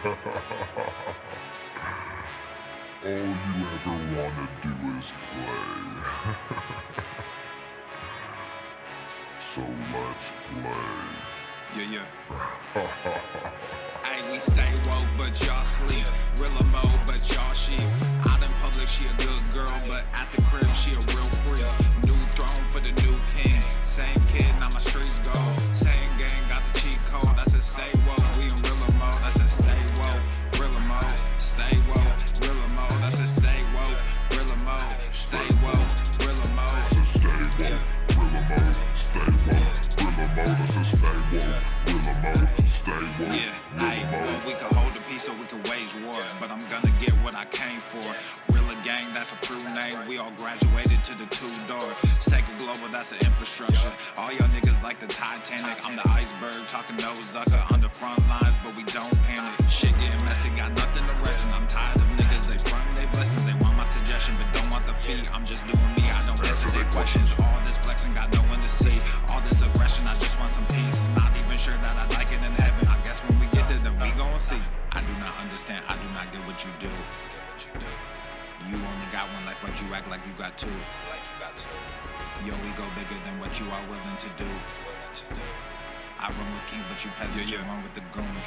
All you ever wanna do is play. So let's play. Yeah. Hey, we stay woke, but y'all sleep. Real mo, but y'all sheep. Out in public, she a good girl, but at the crib, she a real freak. New throne for the new king. Same kid, now my streets go. Same gang, got the cheat code. I said stay woke, we in real mode. I said stay woke, real mode. Stay woke, real mode. I said stay woke, real mode. Stay woke, real mode. I said stay woke, real mode. Stay woke, real mode. I said stay woke, real mode. Stay woke, Yeah, real mode. well, we can hold the peace or we can wage war, but I'm gonna get what I came for. Real gang, that's a crew name. We all graduated to the two-door. Sacred Global, that's an infrastructure. All y'all niggas like the Titanic. I'm the iceberg, talking no Zucker on the front lines, but we don't panic. Shit getting messy, got nothing to rest in. I'm tired of niggas, they frontin' they blessings. They want my suggestion, but don't want the fee. I'm just doing me, I don't answer their questions. All this flexing, got no one to see. All this aggression, I just want some peace. Not even sure that I like it in heaven. I guess when we get there, then we gon' see. I do not understand, I do not get what you do. You only got one life, but you act like you got two. Yo, we go bigger than what you are willing to do. I run with king, but you peasants, you run with the goons.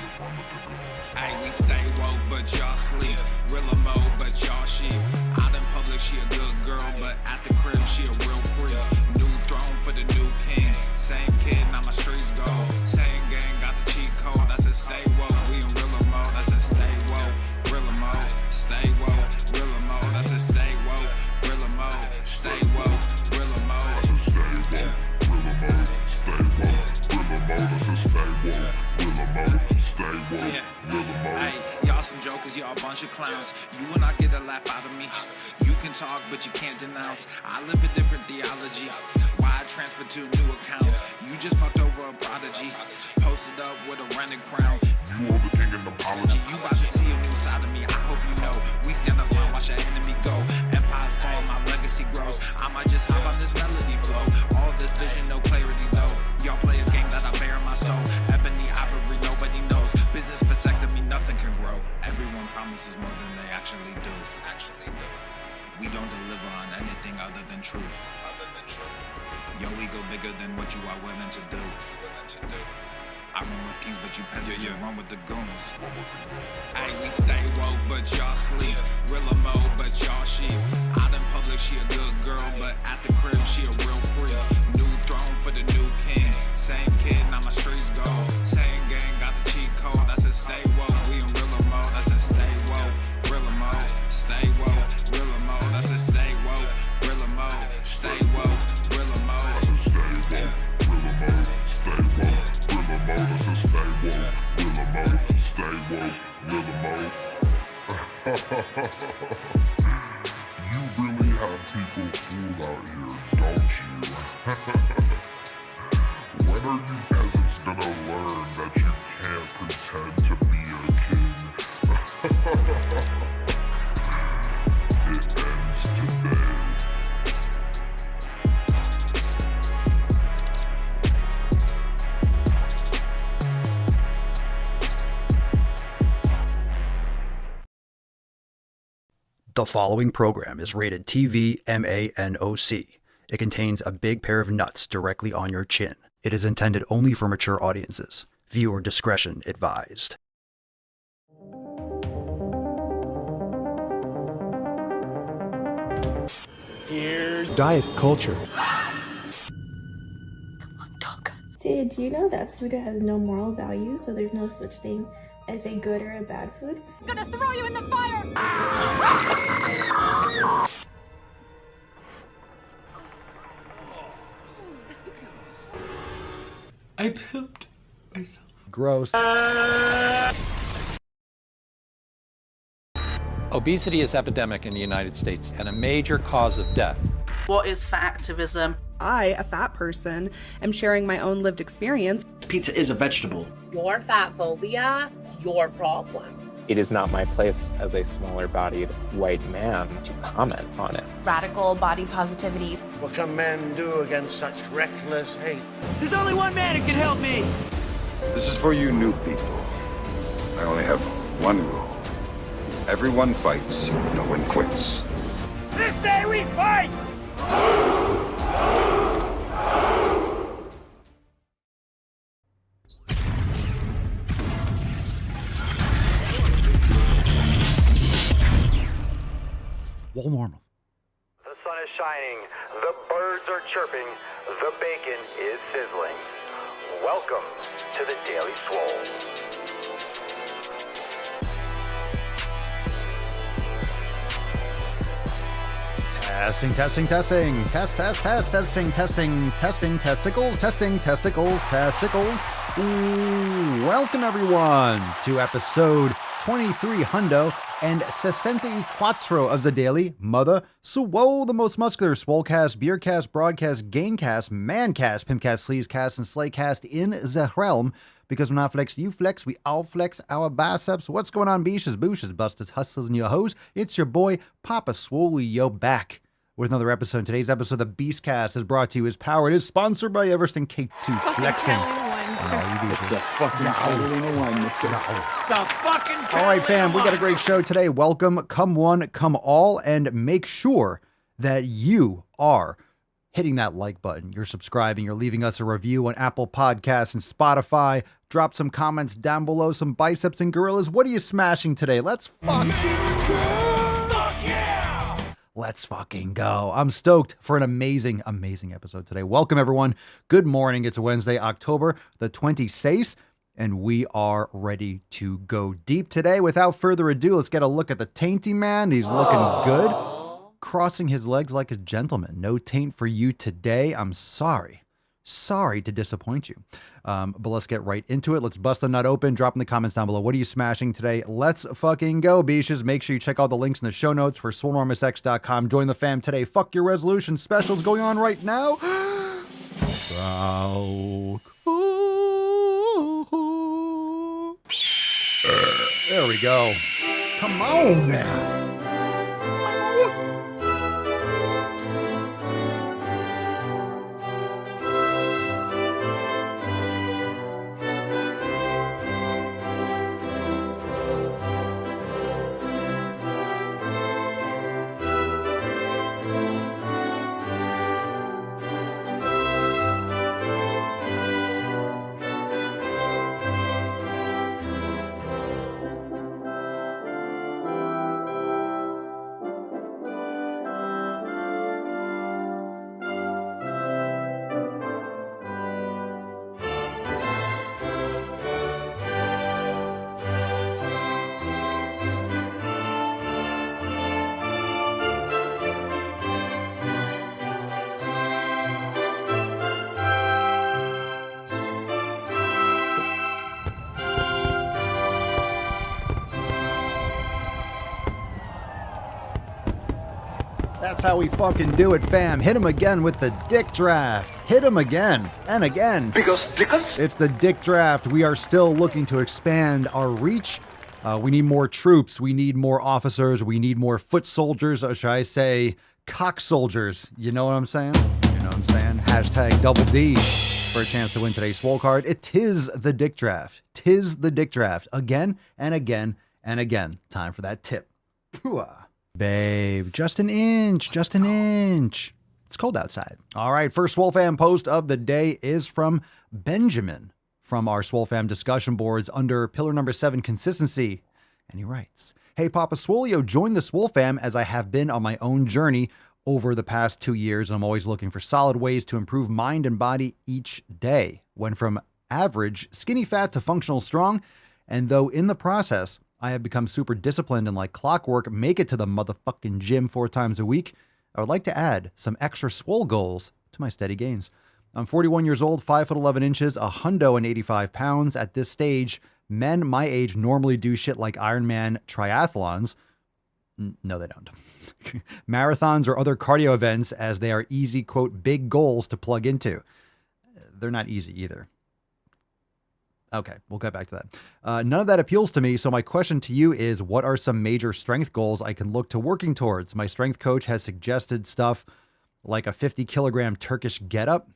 Hey, we stay woke, but y'all sleep. Real mode, but y'all sheep. Out in public, she a good girl, but at the crib, she a real freak. New throne for the new king. Same kid, now my streets go. Same gang, got the cheat code. I said stay woke, we in real mode. I said stay woke, real mode. Stay woke, real mode. I said stay woke, real mode. Stay woke, real mode. I said stay woke, real mode. Stay woke, real mode. I said stay woke, real mode. Stay woke, real mode. Hey, y'all some jokers, y'all a bunch of clowns. You will not get a laugh out of me. You can talk, but you can't denounce. I live a different theology. Why I transferred to a new account? You just fucked over a prodigy. Posted up with a rented crown. You are the king and apology. You about to see a new side of me. I hope you know. We stand up and watch our enemy go. Empire fall, my legacy grows. I might just hop on this melody flow. All this vision, no clarity though. Y'all play a game that I bear in my soul. Ebony ivory, nobody knows. Business vasectomy, nothing can grow. Everyone promises more than they actually do. We don't deliver on anything other than truth. Yo, we go bigger than what you are willing to do. I run with kings, but you peasants, you run with the goons. Hey, we stay woke, but y'all sleep. Real mode, but y'all sheep. Out in public, she a good girl, but at the crib, she a real freak. New throne for the new king. Same kid, now my streets go. Same gang, got the cheat code. I said stay woke, we in real mode. I said stay woke, real mode. Stay woke, real mode. I said stay woke, real mode. Stay woke, real mode. I said stay woke, real mode. Stay woke, real mode. I said stay woke, real mode. Stay woke, real mode. You really have people fooled out here, don't you? When are you peasants gonna learn that you can't pretend to be a king? It ends today. The following program is rated TV MANOC. It contains a big pair of nuts directly on your chin. It is intended only for mature audiences. Viewer discretion advised. Here's diet culture. Did you know that food has no moral value, so there's no such thing as a good or a bad food? I'm gonna throw you in the fire! I pooped myself. Gross. Obesity is epidemic in the United States and a major cause of death. What is fat activism? I, a fat person, am sharing my own lived experience. Pizza is a vegetable. Your fat phobia is your problem. It is not my place as a smaller-bodied white man to comment on it. Radical body positivity. What can men do against such reckless hate? There's only one man who can help me. This is for you new people. I only have one rule. Everyone fights, no one quits. This day we fight! Well, normal. The sun is shining, the birds are chirping, the bacon is sizzling. Welcome to the Daily Swole. Testing, testing, testing. Testing, testicles, testicles. Ooh, welcome everyone to episode 23 hundo and 64 of the Daily Mother Swole, the most muscular swolecast, beercast, broadcast, gaincast, mancast, pimpcast, sleazecast, and slaycast in the realm. Because when I flex, you flex, we all flex our biceps. What's going on, beaches, booshes, busters, hustlers, and your hoes? It's your boy, Papa Swole, yo, back with another episode. Today's episode of the Beastcast is brought to you, is powered, is sponsored by Everesting K2 Flexing. It's the fucking Catalina wine mixer. It's the fucking All right, fam, we got a great show today. Welcome, come one, come all, and make sure that you are hitting that like button. You're subscribing. You're leaving us a review on Apple Podcasts and Spotify. Drop some comments down below, some biceps and gorillas. What are you smashing today? Let's fucking go. Fuck yeah! Let's fucking go. I'm stoked for an amazing, amazing episode today. Welcome, everyone. Good morning. It's Wednesday, October the 26th, and we are ready to go deep today. Without further ado, let's get a look at the tainty man. He's looking good. Crossing his legs like a gentleman. No taint for you today. I'm sorry to disappoint you. But let's get right into it. Let's bust the nut open. Drop in the comments down below. What are you smashing today? Let's fucking go, beaches. Make sure you check out the links in the show notes for swolenormousx.com. Join the fam today. Fuck your resolution specials going on right now. There we go. Come on now. That's how we fucking do it, fam. Hit him again with the dick draft. Hit him again and again. Because it's the dick draft. We are still looking to expand our reach. We need more troops. We need more officers. We need more foot soldiers, or should I say cock soldiers. You know what I'm saying? You know what I'm saying? Hashtag double D for a chance to win today's Swole card. It is the dick draft. Tis the dick draft. Again and again and again. Time for that tip. Pooah. Babe, just an inch. It's cold outside. All right, first Swole Fam post of the day is from Benjamin from our Swole Fam discussion boards under pillar number 7, consistency. And he writes, "Hey, Papa Swolio, join the Swole Fam as I have been on my own journey over the past 2 years. And I'm always looking for solid ways to improve mind and body each day. Went from average, skinny fat to functional strong. And though in the process, I have become super disciplined and like clockwork, make it to the motherfucking gym 4 times a week. I would like to add some extra swole goals to my steady gains. I'm 41 years old, 5'11", 185 pounds. At this stage, men my age normally do shit like Ironman triathlons. No, they don't. Marathons or other cardio events, as they are easy, quote, big goals to plug into. They're not easy either. Okay, we'll get back to that. None of that appeals to me, so my question to you is, what are some major strength goals I can look to working towards? My strength coach has suggested stuff like a 50-kilogram Turkish getup,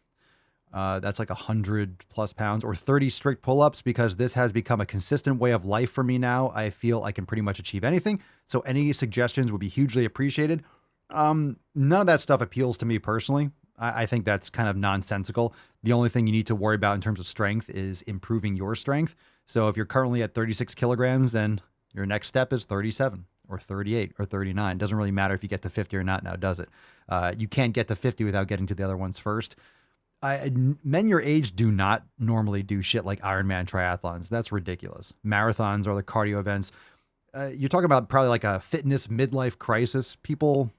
That's like 100+ pounds, or 30 strict pull-ups, because this has become a consistent way of life for me now. I feel I can pretty much achieve anything. So any suggestions would be hugely appreciated. None of that stuff appeals to me personally. I think that's kind of nonsensical. The only thing you need to worry about in terms of strength is improving your strength. So if you're currently at 36 kilograms, then your next step is 37 or 38 or 39. It doesn't really matter if you get to 50 or not now, does it? You can't get to 50 without getting to the other ones first. Men your age do not normally do shit like Ironman triathlons. That's ridiculous. Marathons or the cardio events. You're talking about probably like a fitness midlife crisis. People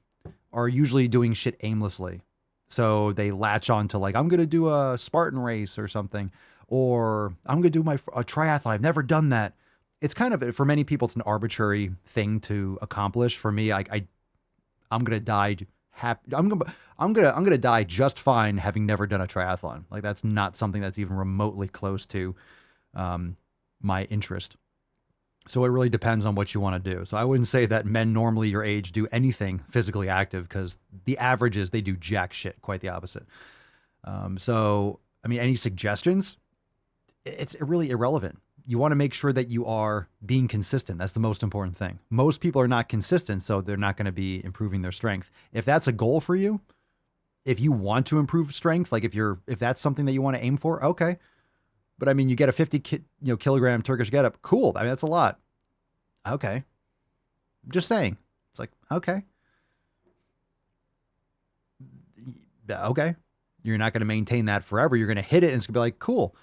are usually doing shit aimlessly. So they latch on to like, I'm going to do a Spartan race or something, or I'm going to do a triathlon. I've never done that. It's kind of, for many people, it's an arbitrary thing to accomplish. For me, I'm going to die happy. I'm going to die just fine having never done a triathlon. Like, that's not something that's even remotely close to my interest. So it really depends on what you want to do. So I wouldn't say that men normally your age do anything physically active, because the average is they do jack shit, quite the opposite. So, I mean, any suggestions? It's really irrelevant. You want to make sure that you are being consistent. That's the most important thing. Most people are not consistent, so they're not going to be improving their strength. If that's a goal for you, if you want to improve strength, like if that's something that you want to aim for, okay. But I mean, you get a 50 kilogram Turkish getup. Cool. I mean, that's a lot. Okay. Just saying. It's like, okay. Okay. You're not going to maintain that forever. You're going to hit it and it's going to be like, cool.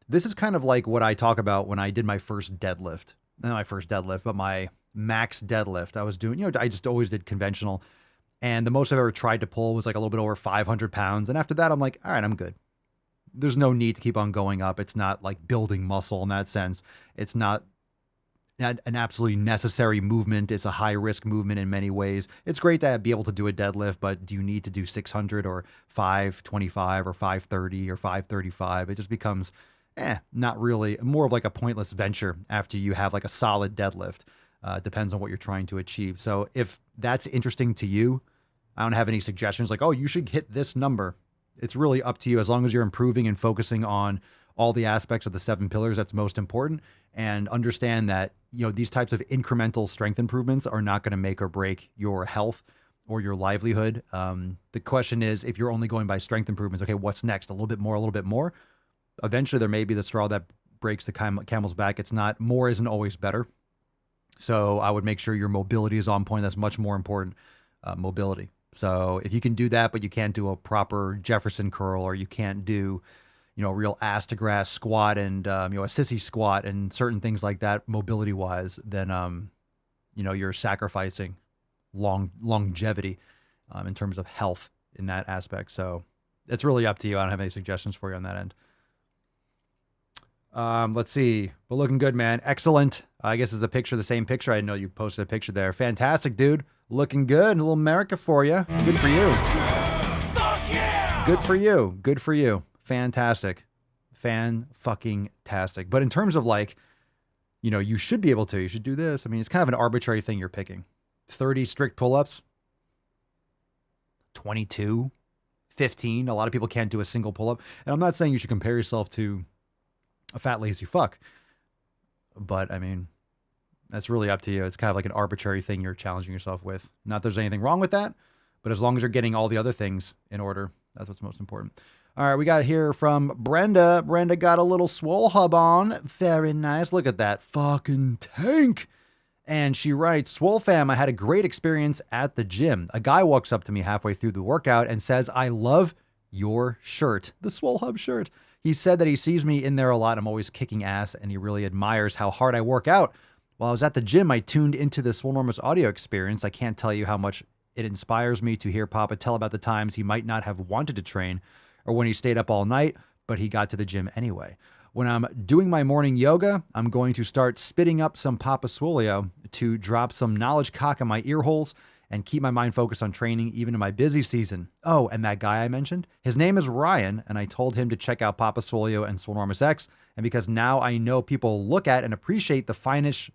This is kind of like what I talk about when I did my first deadlift. Not my first deadlift, but my max deadlift. I was doing, I just always did conventional. And the most I've ever tried to pull was like a little bit over 500 pounds. And after that, I'm like, all right, I'm good. There's no need to keep on going up. It's not like building muscle in that sense. It's not an absolutely necessary movement. It's a high risk movement in many ways. It's great to be able to do a deadlift, but do you need to do 600 or 525 or 530 or 535? It just becomes, not really, more of like a pointless venture after you have like a solid deadlift. Depends on what you're trying to achieve. So if that's interesting to you, I don't have any suggestions like, oh, you should hit this number. It's really up to you. As long as you're improving and focusing on all the aspects of the 7 pillars, that's most important. And understand that, these types of incremental strength improvements are not going to make or break your health or your livelihood. The question is, if you're only going by strength improvements, okay, what's next? A little bit more. Eventually there may be the straw that breaks the camel's back. It's not, more isn't always better. So I would make sure your mobility is on point. That's much more important, mobility. So if you can do that, but you can't do a proper Jefferson curl, or you can't do, a real ass to grass squat and, a sissy squat and certain things like that, mobility wise, then, you're sacrificing longevity, in terms of health in that aspect. So it's really up to you. I don't have any suggestions for you on that end. Let's see, but looking good, man. Excellent. I guess it's a picture, the same picture. I didn't know you posted a picture there. Fantastic, dude. Looking good. A little America for you. Good for you. Good for you. Good for you. Fantastic. Fan-fucking-tastic. But in terms of like, you should be able to, you should do this. I mean, it's kind of an arbitrary thing you're picking. 30 strict pull-ups. 22. 15. A lot of people can't do a single pull-up. And I'm not saying you should compare yourself to a fat, lazy fuck. But I mean, that's really up to you. It's kind of like an arbitrary thing you're challenging yourself with. Not that there's anything wrong with that, but as long as you're getting all the other things in order, that's what's most important. All right, we got here from Brenda. Brenda got a little Swole hub on. Very nice. Look at that fucking tank. And she writes, Swole fam, I had a great experience at the gym. A guy walks up to me halfway through the workout and says, I love your shirt, the Swole hub shirt. He said that he sees me in there a lot. I'm always kicking ass, and he really admires how hard I work out. While I was at the gym, I tuned into the Swolenormous audio experience. I can't tell you how much it inspires me to hear Papa tell about the times he might not have wanted to train, or when he stayed up all night, but he got to the gym anyway. When I'm doing my morning yoga, I'm going to start spitting up some Papa Swolio to drop some knowledge cock in my ear holes and keep my mind focused on training even in my busy season. Oh, and that guy I mentioned, his name is Ryan, and I told him to check out Papa Swolio and Swolenormous X, and because now I know people look at and appreciate the finest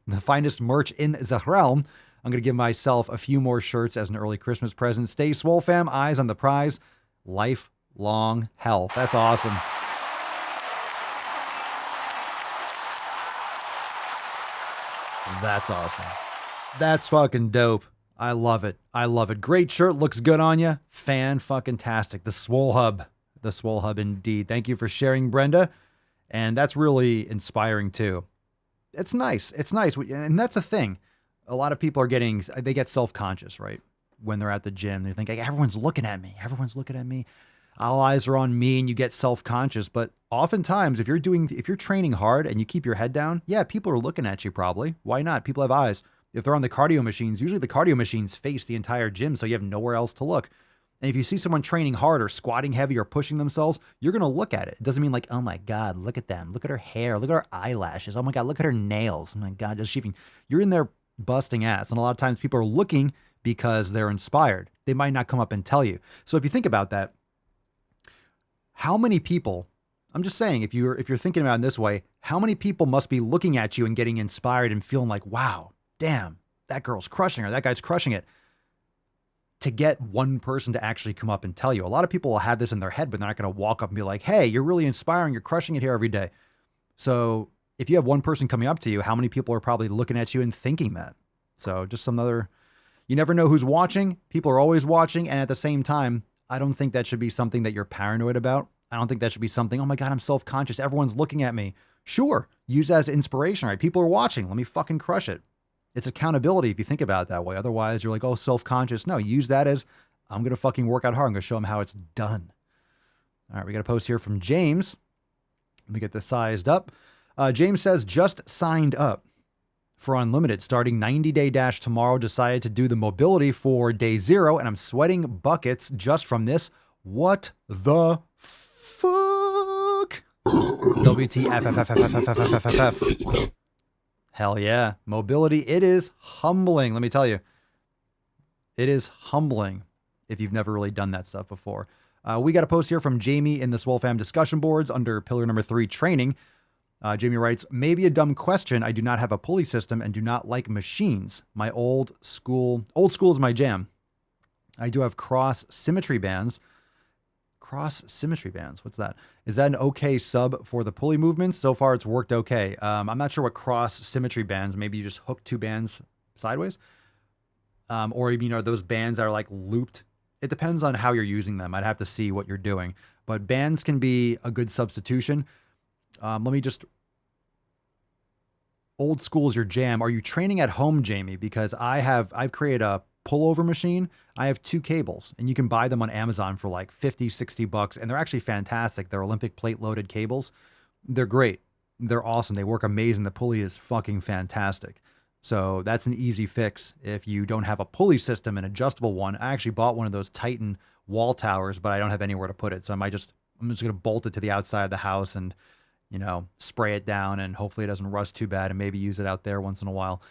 merch in the realm, I'm going to give myself a few more shirts as an early Christmas present. Stay swole, fam. Eyes on the prize. Life long health. That's awesome. That's awesome. That's fucking dope. I love it. I love it. Great shirt. Looks good on you. Fan-fucking-tastic. The Swole Hub. The Swole Hub indeed. Thank you for sharing, Brenda. And that's really inspiring too. It's nice. It's nice. And that's a thing. A lot of people they get self-conscious, right? When they're at the gym, they think, everyone's looking at me. Everyone's looking at me. All eyes are on me, and you get self-conscious. But oftentimes, if you're training hard and you keep your head down, yeah, people are looking at you probably. Why not? People have eyes. If they're on the cardio machines, usually the cardio machines face the entire gym, so you have nowhere else to look. And if you see someone training hard or squatting heavy or pushing themselves, you're going to look at it. It doesn't mean like, oh my God, look at them. Look at her hair. Look at her eyelashes. Oh my God, look at her nails. Oh my God, just shaving. You're in there busting ass. And a lot of times people are looking because they're inspired. They might not come up and tell you. So if you think about that, how many people, I'm just saying, if you're thinking about it in this way, how many people must be looking at you and getting inspired and feeling like, wow, damn, that girl's crushing or that guy's crushing it, to get one person to actually come up and tell you. A lot of people will have this in their head, but they're not going to walk up and be like, hey, you're really inspiring. You're crushing it here every day. So if you have one person coming up to you, how many people are probably looking at you and thinking that? So just you never know who's watching. People are always watching. And at the same time, I don't think that should be something that you're paranoid about. I don't think that should be something, oh my God, I'm self-conscious. Everyone's looking at me. Sure. Use that as inspiration, right? People are watching. Let me fucking crush it. It's accountability if you think about it that way. Otherwise, you're like, oh, self-conscious. No, use that as, I'm going to fucking work out hard. I'm going to show them how it's done. All right, we got a post here from James. Let me get this sized up. James says, just signed up for Unlimited, starting 90-day dash tomorrow. Decided to do the mobility for day 0, and I'm sweating buckets just from this. What the fuck? WTF. Hell yeah. Mobility, it is humbling. Let me tell you. It is humbling if you've never really done that stuff before. We got a post here from Jamie in the Swole Fam discussion boards under pillar number 3, training. Jamie writes, maybe a dumb question. I do not have a pulley system and do not like machines. My old school is my jam. I do have cross symmetry bands. Cross symmetry bands. What's that? Is that an okay sub for the pulley movements? So far, it's worked okay. I'm not sure what cross symmetry bands. Maybe you just hook 2 bands sideways. Or, are those bands that are like looped? It depends on how you're using them. I'd have to see what you're doing. But bands can be a good substitution. Old school is your jam. Are you training at home, Jamie? Because I've created a pullover machine. I have 2 cables, and you can buy them on Amazon for like $50-$60, and they're actually fantastic. They're Olympic plate loaded cables. They're great. They're awesome. They work amazing. The pulley is fucking fantastic. So that's an easy fix if you don't have a pulley system, an adjustable one. I actually bought one of those Titan wall towers, but I don't have anywhere to put it. So I'm just going to bolt it to the outside of the house and, spray it down, and hopefully it doesn't rust too bad, and maybe use it out there once in a while.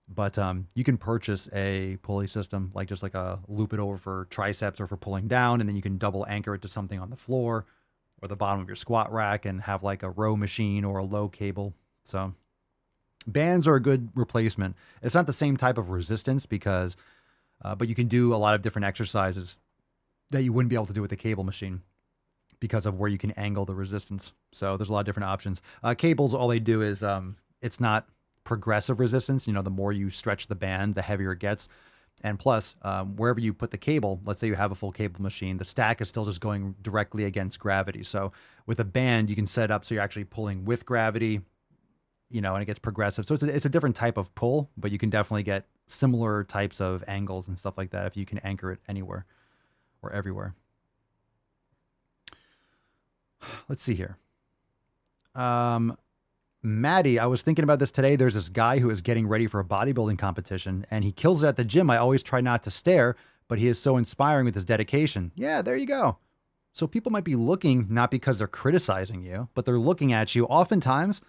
But you can purchase a pulley system, like a loop it over for triceps or for pulling down, and then you can double anchor it to something on the floor or the bottom of your squat rack and have like a row machine or a low cable. So bands are a good replacement. It's not the same type of resistance but you can do a lot of different exercises that you wouldn't be able to do with the cable machine because of where you can angle the resistance. So there's a lot of different options. Cables, all they do is it's not progressive resistance. The more you stretch the band, the heavier it gets. And plus, wherever you put the cable, let's say you have a full cable machine, the stack is still just going directly against gravity. So with a band, you can set it up so you're actually pulling with gravity, and it gets progressive. So it's a different type of pull, but you can definitely get similar types of angles and stuff like that if you can anchor it anywhere or everywhere. Let's see here. Maddie, I was thinking about this today. There's this guy who is getting ready for a bodybuilding competition, and he kills it at the gym. I always try not to stare, but he is so inspiring with his dedication. Yeah, there you go. So people might be looking, not because they're criticizing you, but they're looking at you. Oftentimes,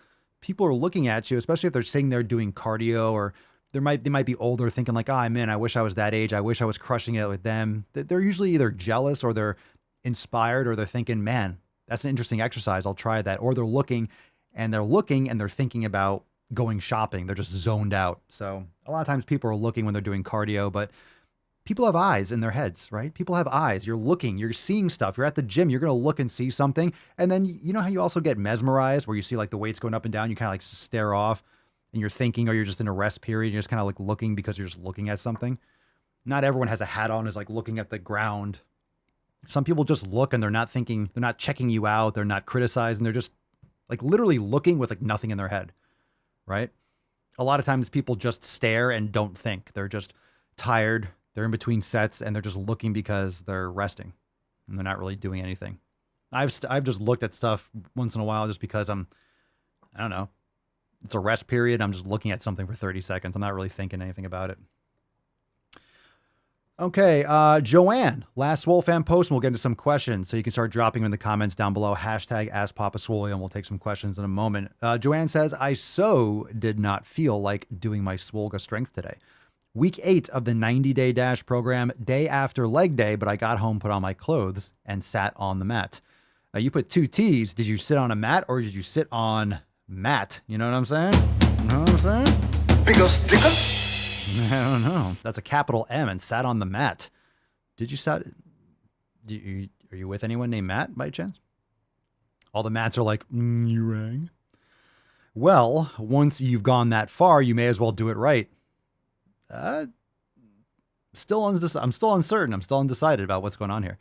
people are looking at you, especially if they're sitting there doing cardio, or they might be older, thinking like, man, I wish I was that age. I wish I was crushing it with them. They're usually either jealous or they're inspired, or they're thinking, man, that's an interesting exercise. I'll try that. Or they're looking and they're thinking about going shopping. They're just zoned out. So a lot of times people are looking when they're doing cardio, but people have eyes in their heads, right? People have eyes. You're looking, you're seeing stuff. You're at the gym, you're going to look and see something. And then you know how you also get mesmerized where you see like the weights going up and down, you kind of like stare off and you're thinking, or you're just in a rest period. You're just kind of like looking because you're just looking at something. Not everyone has a hat on, is like looking at the ground. Some people just look and they're not thinking, they're not checking you out. They're not criticizing. They're just like literally looking with like nothing in their head, right? A lot of times people just stare and don't think. They're just tired. They're in between sets and they're just looking because they're resting and they're not really doing anything. I've just looked at stuff once in a while just because I don't know. It's a rest period. I'm just looking at something for 30 seconds. I'm not really thinking anything about it. Okay, Joanne, last Swole fan post, and we'll get into some questions. So you can start dropping them in the comments down below. Hashtag #AskPapaSwole, and we'll take some questions in a moment. Joanne says, I so did not feel like doing my Swolga strength today. Week 8 of the 90-day dash program, day after leg day, but I got home, put on my clothes, and sat on the mat. You put 2 T's. Did you sit on a mat or did you sit on mat? You know what I'm saying? You know what I'm saying? Because I don't know. That's a capital M, and sat on the mat. Did you sat? Are you with anyone named Matt by chance? All the Matts are like, you rang. Well, once you've gone that far, you may as well do it right. I'm still uncertain. I'm still undecided about what's going on here.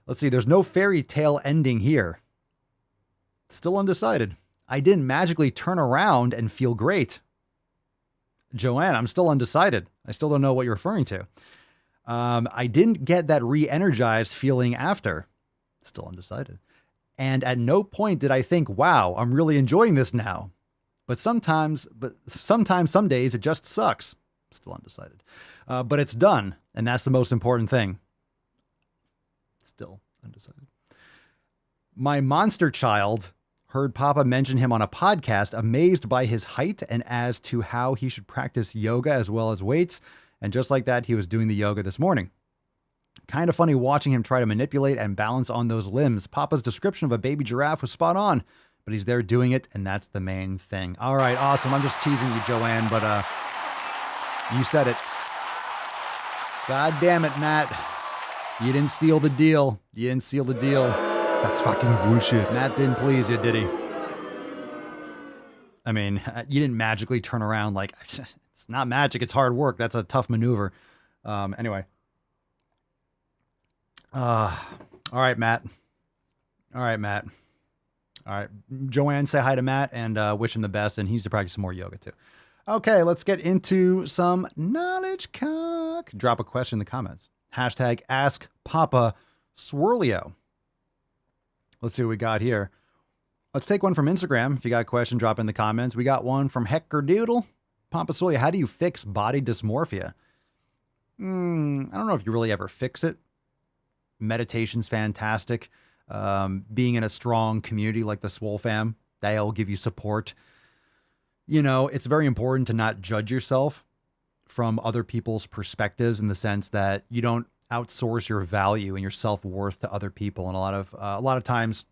Let's see. There's no fairy tale ending here. Still undecided. I didn't magically turn around and feel great. Joanne, I'm still undecided. I still don't know what you're referring to. I didn't get that re-energized feeling after. Still undecided. And at no point did I think, wow, I'm really enjoying this now. But sometimes, some days it just sucks. Still undecided. But it's done. And that's the most important thing. Still undecided. My monster child heard Papa mention him on a podcast, amazed by his height and as to how he should practice yoga as well as weights. And just like that, he was doing the yoga this morning. Kind of funny watching him try to manipulate and balance on those limbs. Papa's description of a baby giraffe was spot on, but he's there doing it, and that's the main thing. All right, awesome. I'm just teasing you, Joanne, but you said it. God damn it, Matt. You didn't steal the deal. You didn't seal the deal. That's fucking bullshit. Matt didn't please you, did he? I mean, you didn't magically turn around like, it's not magic, it's hard work. That's a tough maneuver. Anyway. All right, Matt. All right. Joanne, say hi to Matt and wish him the best. And he needs to practice some more yoga too. Okay, let's get into some knowledge cock. Drop a question in the comments. Hashtag #AskPapaSwirlio. Let's see what we got here. Let's take one from Instagram. If you got a question, drop in the comments. We got one from Heckerdoodle. Papa Swole, how do you fix body dysmorphia? I don't know if you really ever fix it. Meditation's fantastic. Being in a strong community like the Swole fam, they'll give you support. You know, it's very important to not judge yourself from other people's perspectives in the sense that you don't outsource your value and your self-worth to other people. And a lot of times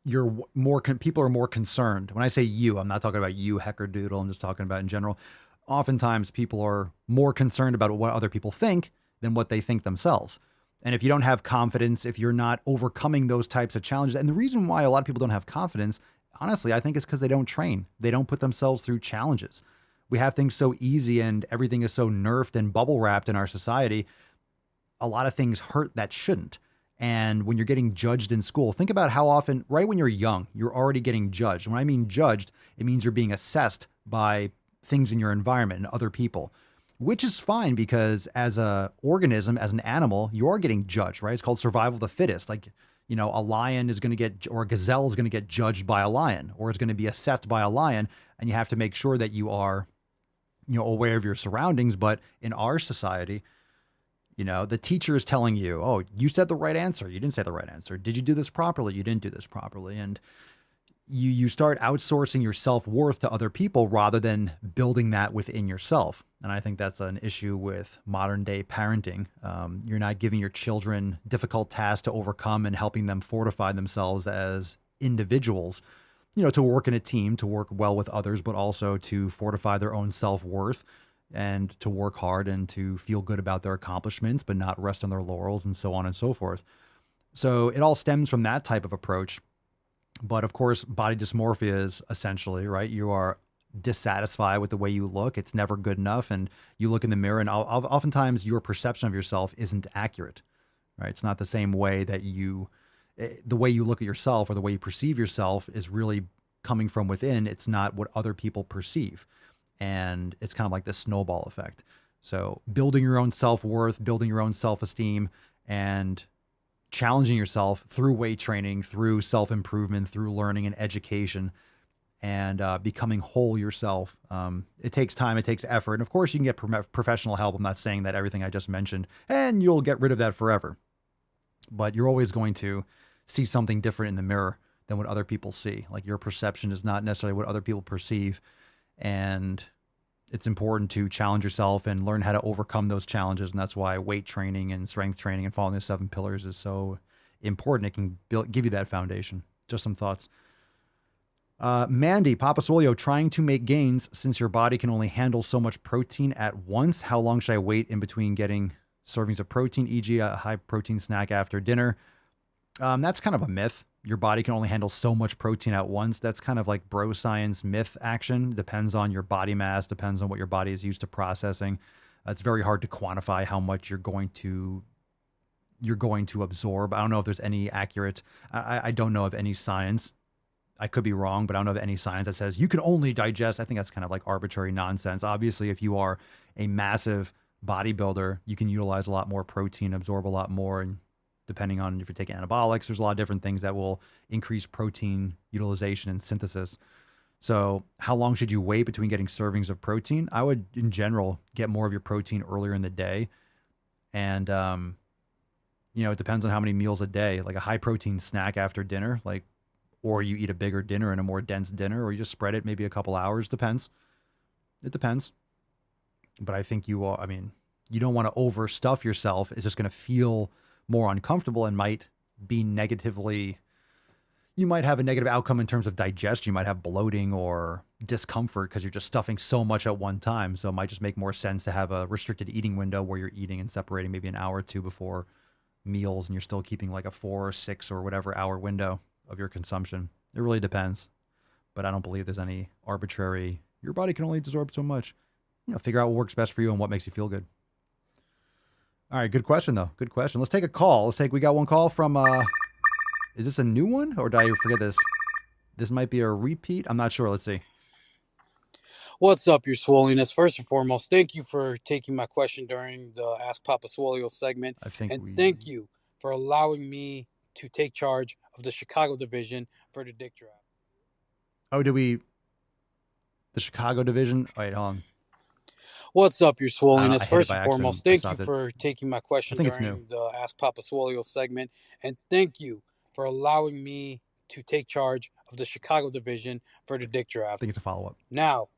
people are more concerned. When I say you, I'm not talking about you, Heckerdoodle. I'm just talking about in general. Oftentimes people are more concerned about what other people think than what they think themselves. And if you don't have confidence, if you're not overcoming those types of challenges, and the reason why a lot of people don't have confidence, honestly, I think it's because they don't train. They don't put themselves through challenges. We have things so easy and everything is so nerfed and bubble wrapped in our society. A lot of things hurt that shouldn't. And when you're getting judged in school, think about how often, right when you're young, you're already getting judged. When I mean judged, it means you're being assessed by things in your environment and other people, which is fine because as a organism, as an animal, you are getting judged, right? It's called survival of the fittest. Like, you know, a lion is going to get, or a gazelle is going to get judged by a lion, or is going to be assessed by a lion. And you have to make sure that you are, you know, aware of your surroundings. But in our society, you know, the teacher is telling you, oh, you said the right answer. You didn't say the right answer. Did you do this properly? You didn't do this properly. And you start outsourcing your self-worth to other people rather than building that within yourself. And I think that's an issue with modern day parenting. You're not giving your children difficult tasks to overcome and helping them fortify themselves as individuals, you know, to work in a team, to work well with others, but also to fortify their own self-worth and to work hard and to feel good about their accomplishments, but not rest on their laurels and so on and so forth. So it all stems from that type of approach. But of course, body dysmorphia is essentially, right? You are dissatisfied with the way you look. It's never good enough. And you look in the mirror and oftentimes your perception of yourself isn't accurate, right? It's not the same way that the way you look at yourself or the way you perceive yourself is really coming from within. It's not what other people perceive. And it's kind of like this snowball effect. So building your own self-worth, building your own self-esteem, and challenging yourself through weight training, through self-improvement, through learning and education, and becoming whole yourself. It takes time, it takes effort. And of course you can get professional help. I'm not saying that everything I just mentioned, and you'll get rid of that forever. But you're always going to see something different in the mirror than what other people see. Like your perception is not necessarily what other people perceive. And it's important to challenge yourself and learn how to overcome those challenges. And that's why weight training and strength training and following the 7 pillars is so important. It can give you that foundation. Just some thoughts. Mandy, Papa Swolio, trying to make gains since your body can only handle so much protein at once. How long should I wait in between getting servings of protein, e.g. a high protein snack after dinner? That's kind of a myth. Your body can only handle so much protein at once. That's kind of like bro science myth action. Depends on your body mass, depends on what your body is used to processing. It's very hard to quantify how much you're going to absorb. I don't know if there's any accurate, I don't know of any science. I could be wrong, but I don't know of any science that says you can only digest. I think that's kind of like arbitrary nonsense. Obviously, if you are a massive bodybuilder, you can utilize a lot more protein, absorb a lot more, and depending on if you're taking anabolics, there's a lot of different things that will increase protein utilization and synthesis. So how long should you wait between getting servings of protein? I would, in general, get more of your protein earlier in the day. And, it depends on how many meals a day, like a high protein snack after dinner, or you eat a bigger dinner and a more dense dinner, or you just spread it maybe a couple hours. Depends. It depends. But I think you don't want to overstuff yourself. It's just going to feel more uncomfortable and might be you might have a negative outcome in terms of digestion. You might have bloating or discomfort because you're just stuffing so much at one time. So it might just make more sense to have a restricted eating window where you're eating and separating maybe an hour or two before meals, and you're still keeping like a 4 or 6 or whatever hour window of your consumption. It really depends. But I don't believe there's any arbitrary, your body can only absorb so much. Figure out what works best for you and what makes you feel good. All right, good question, though. Good question. Let's take a call. We got one call from, is this a new one? Or did I forget this? This might be a repeat. I'm not sure. Let's see. What's up, your swoliness? First and foremost, thank you for taking my question during the Ask Papa Swolio segment. Thank you for allowing me to take charge of the Chicago division for the Dick Draft. Oh, the Chicago division? Wait, hold on. What's up, your swoliness? First and foremost, thank you it. for taking my question during the Ask Papa Swolio segment. And thank you for allowing me to take charge of the Chicago division for the Dick Draft. I think it's a follow-up. Now,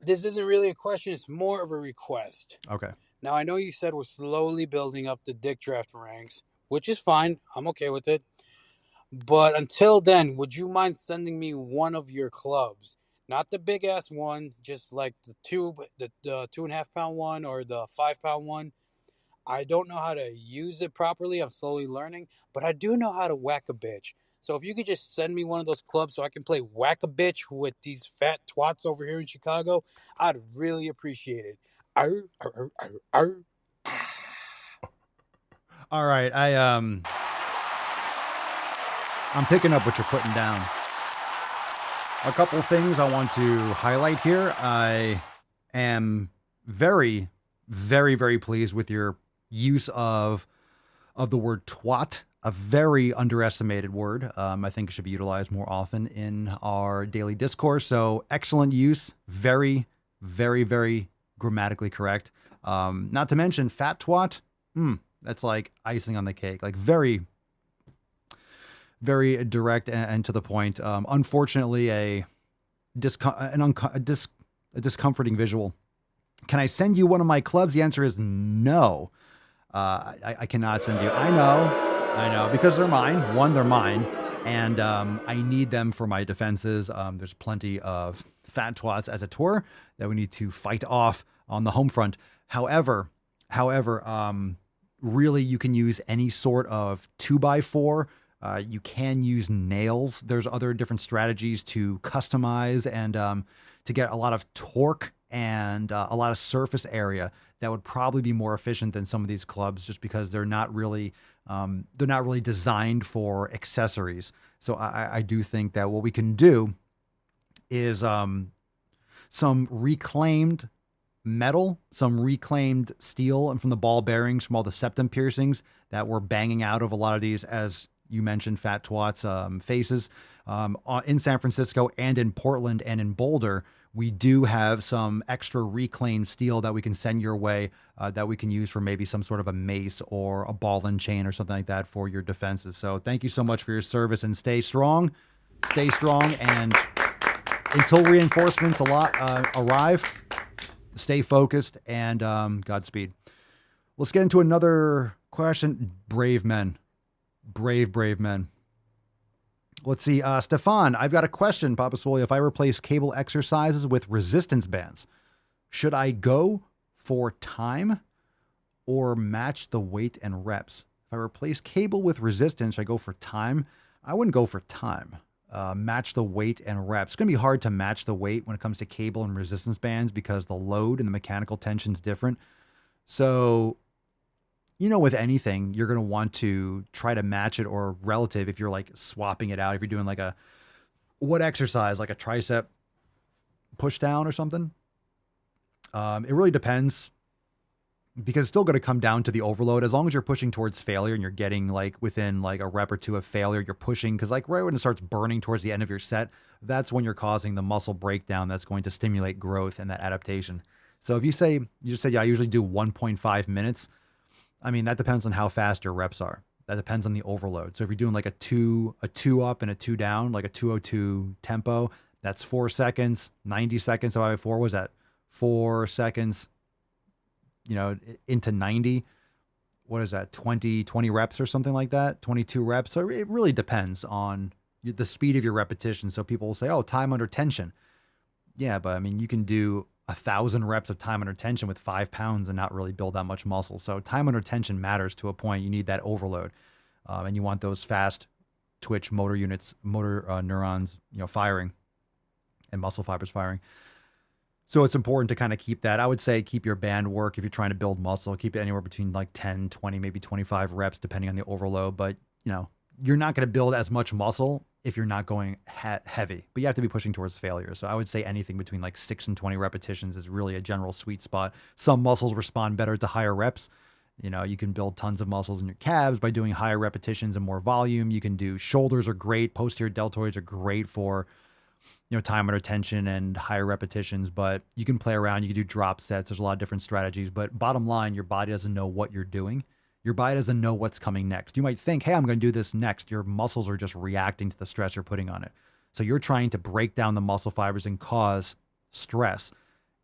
this isn't really a question. It's more of a request. Okay. Now, I know you said we're slowly building up the Dick Draft ranks, which is fine. I'm okay with it. But until then, would you mind sending me one of your clubs? Not the big ass one, just like the 2.5 pound one or the 5 pound one. I don't know how to use it properly. I'm slowly learning, but I do know how to whack a bitch. So if you could just send me one of those clubs so I can play whack a bitch with these fat twats over here in Chicago, I'd really appreciate it. Arr, arr, arr, arr. All right, I'm picking up what you're putting down. A couple of things I want to highlight here. I am very, very, very pleased with your use of the word twat, a very underestimated word. I think it should be utilized more often in our daily discourse. So excellent use. Very, very, very grammatically correct. Not to mention fat twat. That's like icing on the cake. Like very, very direct and to the point. Unfortunately, a discomforting visual. Can I send you one of my clubs? The answer is no. I cannot send you. I know, because they're mine. One, they're mine, and I need them for my defenses. There's plenty of fat twats, as it were, that we need to fight off on the home front. However, really you can use any sort of 2x4. You can use nails. There's other different strategies to customize and to get a lot of torque and a lot of surface area that would probably be more efficient than some of these clubs, just because they're not really designed for accessories. So I do think that what we can do is some reclaimed metal, some reclaimed steel, and from the ball bearings from all the septum piercings that were banging out of a lot of these, as you mentioned, Fat Twat's faces. In San Francisco and in Portland and in Boulder, we do have some extra reclaimed steel that we can send your way that we can use for maybe some sort of a mace or a ball and chain or something like that for your defenses. So thank you so much for your service, and stay strong, and until reinforcements arrive, stay focused, and Godspeed. Let's get into another question. Brave men. Brave men. Let's see. Stefan, I've got a question, Papa Swole. If I replace cable exercises with resistance bands, should I go for time or match the weight and reps? If I replace cable with resistance, should I go for time? I wouldn't go for time. Match the weight and reps. It's going to be hard to match the weight when it comes to cable and resistance bands because the load and the mechanical tension is different. So, with anything, you're going to want to try to match it or relative if you're like swapping it out. If you're doing like what exercise, like a tricep push down or something. It really depends, because it's still going to come down to the overload. As long as you're pushing towards failure and you're getting like within like a rep or two of failure, you're pushing, because like right when it starts burning towards the end of your set, that's when you're causing the muscle breakdown that's going to stimulate growth and that adaptation. So if you just say, yeah, I usually do 1.5 minutes. I mean, that depends on how fast your reps are. That depends on the overload. So if you're doing like a two up and a 2 down, like a 202 tempo, that's 4 seconds, 90 seconds. So before was that 4 seconds, into 90, what is that? 20 reps or something like that, 22 reps. So it really depends on the speed of your repetition. So people will say, oh, time under tension. Yeah. But I mean, you can do 1,000 reps of time under tension with 5 pounds and not really build that much muscle. So time under tension matters to a point. You need that overload. And you want those fast twitch motor neurons, firing, and muscle fibers firing. So it's important to kind of keep that. I would say keep your band work. If you're trying to build muscle, keep it anywhere between like 10, 20, maybe 25 reps, depending on the overload. But, you're not going to build as much muscle if you're not going heavy, but you have to be pushing towards failure. So I would say anything between like 6 and 20 repetitions is really a general sweet spot. Some muscles respond better to higher reps. You can build tons of muscles in your calves by doing higher repetitions and more volume. You can do shoulders are great. Posterior deltoids are great for, time under tension and higher repetitions, but you can play around. You can do drop sets. There's a lot of different strategies, but bottom line, your body doesn't know what you're doing. Your body doesn't know what's coming next. You might think, hey, I'm going to do this next. Your muscles are just reacting to the stress you're putting on it. So you're trying to break down the muscle fibers and cause stress.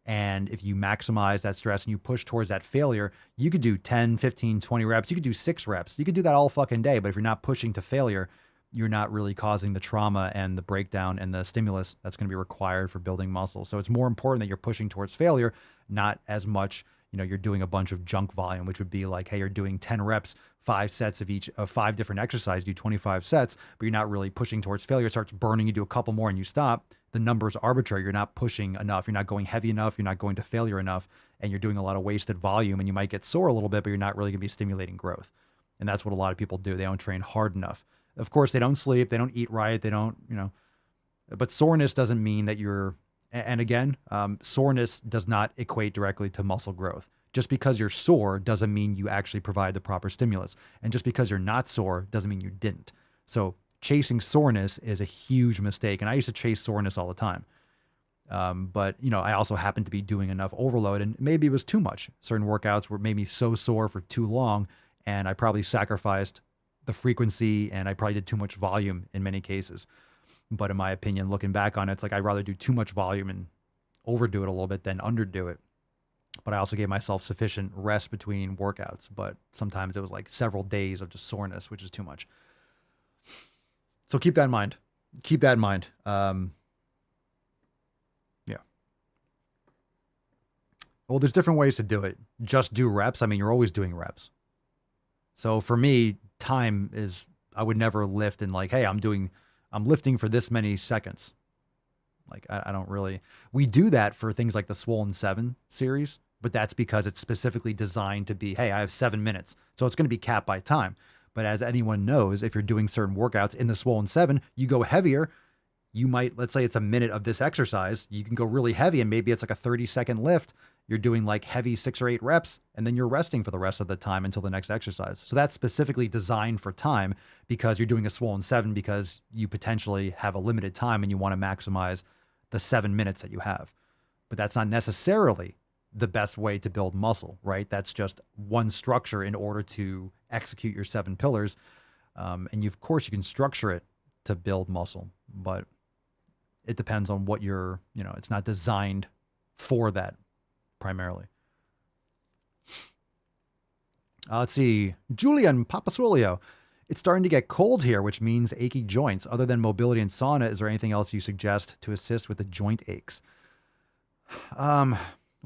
And if you maximize that stress and you push towards that failure, you could do 10, 15, 20 reps. You could do 6 reps. You could do that all fucking day. But if you're not pushing to failure, you're not really causing the trauma and the breakdown and the stimulus that's going to be required for building muscle. So it's more important that you're pushing towards failure, not as much, you're doing a bunch of junk volume, which would be like, hey, you're doing 10 reps, 5 sets of each of 5 different exercises, do 25 sets, but you're not really pushing towards failure. It starts burning, you do a couple more and you stop. The number is arbitrary. You're not pushing enough. You're not going heavy enough. You're not going to failure enough. And you're doing a lot of wasted volume, and you might get sore a little bit, but you're not really going to be stimulating growth. And that's what a lot of people do. They don't train hard enough. Of course, they don't sleep. They don't eat right. They don't, but soreness doesn't mean that you're, and again, soreness does not equate directly to muscle growth. Just because you're sore doesn't mean you actually provide the proper stimulus. And just because you're not sore doesn't mean you didn't. So chasing soreness is a huge mistake. And I used to chase soreness all the time. But I also happened to be doing enough overload, and maybe it was too much. Certain workouts were made me so sore for too long, and I probably sacrificed the frequency, and I probably did too much volume in many cases. But in my opinion, looking back on it, it's like I'd rather do too much volume and overdo it a little bit than underdo it. But I also gave myself sufficient rest between workouts. But sometimes it was like several days of just soreness, which is too much. So keep that in mind. Keep that in mind. Yeah. Well, there's different ways to do it. Just do reps. I mean, you're always doing reps. So for me, time is, I would never lift and like, hey, I'm lifting for this many seconds. Like, I don't really, we do that for things like the Swollen 7 series, but that's because it's specifically designed to be, hey, I have 7 minutes. So it's going to be capped by time. But as anyone knows, if you're doing certain workouts in the Swollen 7, you go heavier. You might, let's say it's a minute of this exercise. You can go really heavy and maybe it's like a 30-second lift. You're doing like heavy 6 or 8 reps and then you're resting for the rest of the time until the next exercise. So that's specifically designed for time because you're doing a Swollen 7 because you potentially have a limited time and you want to maximize the 7 minutes that you have. But that's not necessarily the best way to build muscle, right? That's just one structure in order to execute your 7 pillars. And of course you can structure it to build muscle, but it depends on what you're, it's not designed for that primarily. Let's see. Julian Papasolio. It's starting to get cold here, which means achy joints. Other than mobility and sauna, is there anything else you suggest to assist with the joint aches? Well,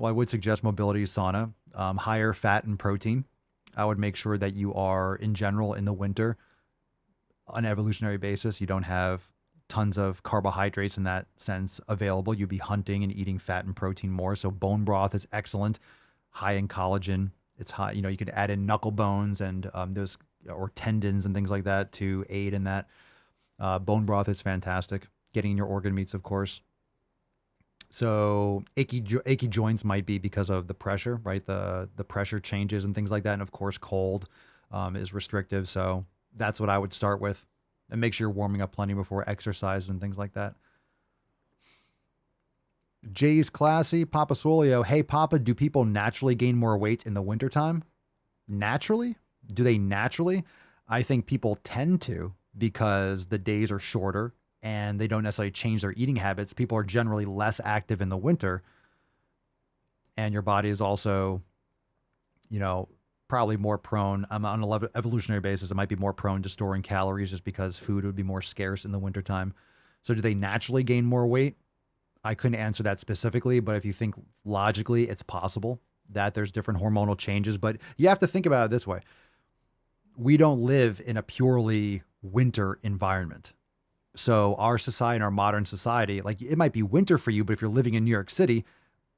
I would suggest mobility sauna, higher fat and protein. I would make sure that you are, in general, in the winter, on an evolutionary basis, you don't have tons of carbohydrates in that sense available. You'd be hunting and eating fat and protein more. So bone broth is excellent, high in collagen. It's high, you could add in knuckle bones and those or tendons and things like that to aid in that. Bone broth is fantastic. Getting in your organ meats, of course. So achy joints might be because of the pressure, right? The pressure changes and things like that. And of course, cold is restrictive. So that's what I would start with. And make sure you're warming up plenty before exercise and things like that. Jay's Classy, Papa Swolio. Hey, Papa, do people naturally gain more weight in the wintertime? Naturally? Do they naturally? I think people tend to because the days are shorter and they don't necessarily change their eating habits. People are generally less active in the winter. And your body is also, probably more prone, on an evolutionary basis, it might be more prone to storing calories just because food would be more scarce in the wintertime. So do they naturally gain more weight? I couldn't answer that specifically, but if you think logically, it's possible that there's different hormonal changes. But you have to think about it this way. We don't live in a purely winter environment. So our society, our modern society, like it might be winter for you, but if you're living in New York City,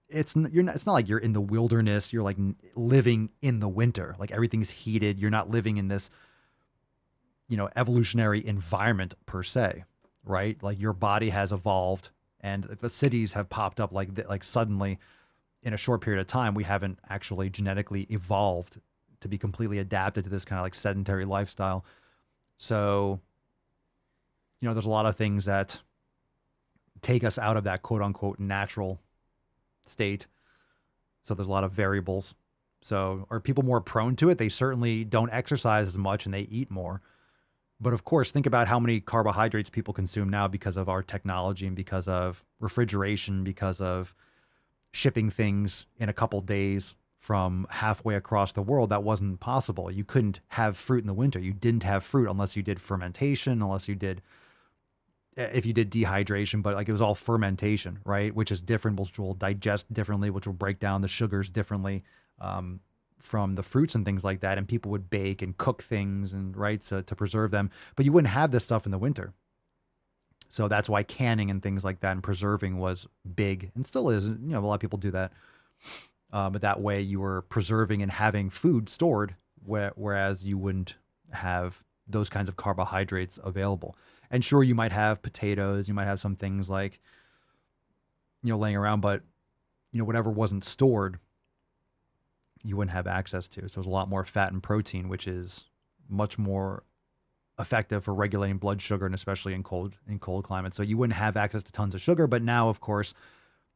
it's not like you're in the wilderness. You're like living in the winter, like everything's heated. You're not living in this, evolutionary environment per se, right? Like your body has evolved and the cities have popped up like suddenly in a short period of time. We haven't actually genetically evolved to be completely adapted to this kind of like sedentary lifestyle. So, there's a lot of things that take us out of that quote unquote natural state. So there's a lot of variables. So are people more prone to it? They certainly don't exercise as much and they eat more. But of course, think about how many carbohydrates people consume now because of our technology and because of refrigeration, because of shipping things in a couple days from halfway across the world. That wasn't possible. You couldn't have fruit in the winter. You didn't have fruit unless you did fermentation, if you did dehydration, but like it was all fermentation, right? Which is different, which will digest differently, which will break down the sugars differently from the fruits and things like that. And people would bake and cook things and to preserve them, but you wouldn't have this stuff in the winter. So that's why canning and things like that and preserving was big and still is. A lot of people do that. But that way you were preserving and having food stored, whereas you wouldn't have those kinds of carbohydrates available. And sure, you might have potatoes, you might have some things like, laying around, but, whatever wasn't stored, you wouldn't have access to. So there's a lot more fat and protein, which is much more effective for regulating blood sugar, and especially in cold climates. So you wouldn't have access to tons of sugar, but now, of course,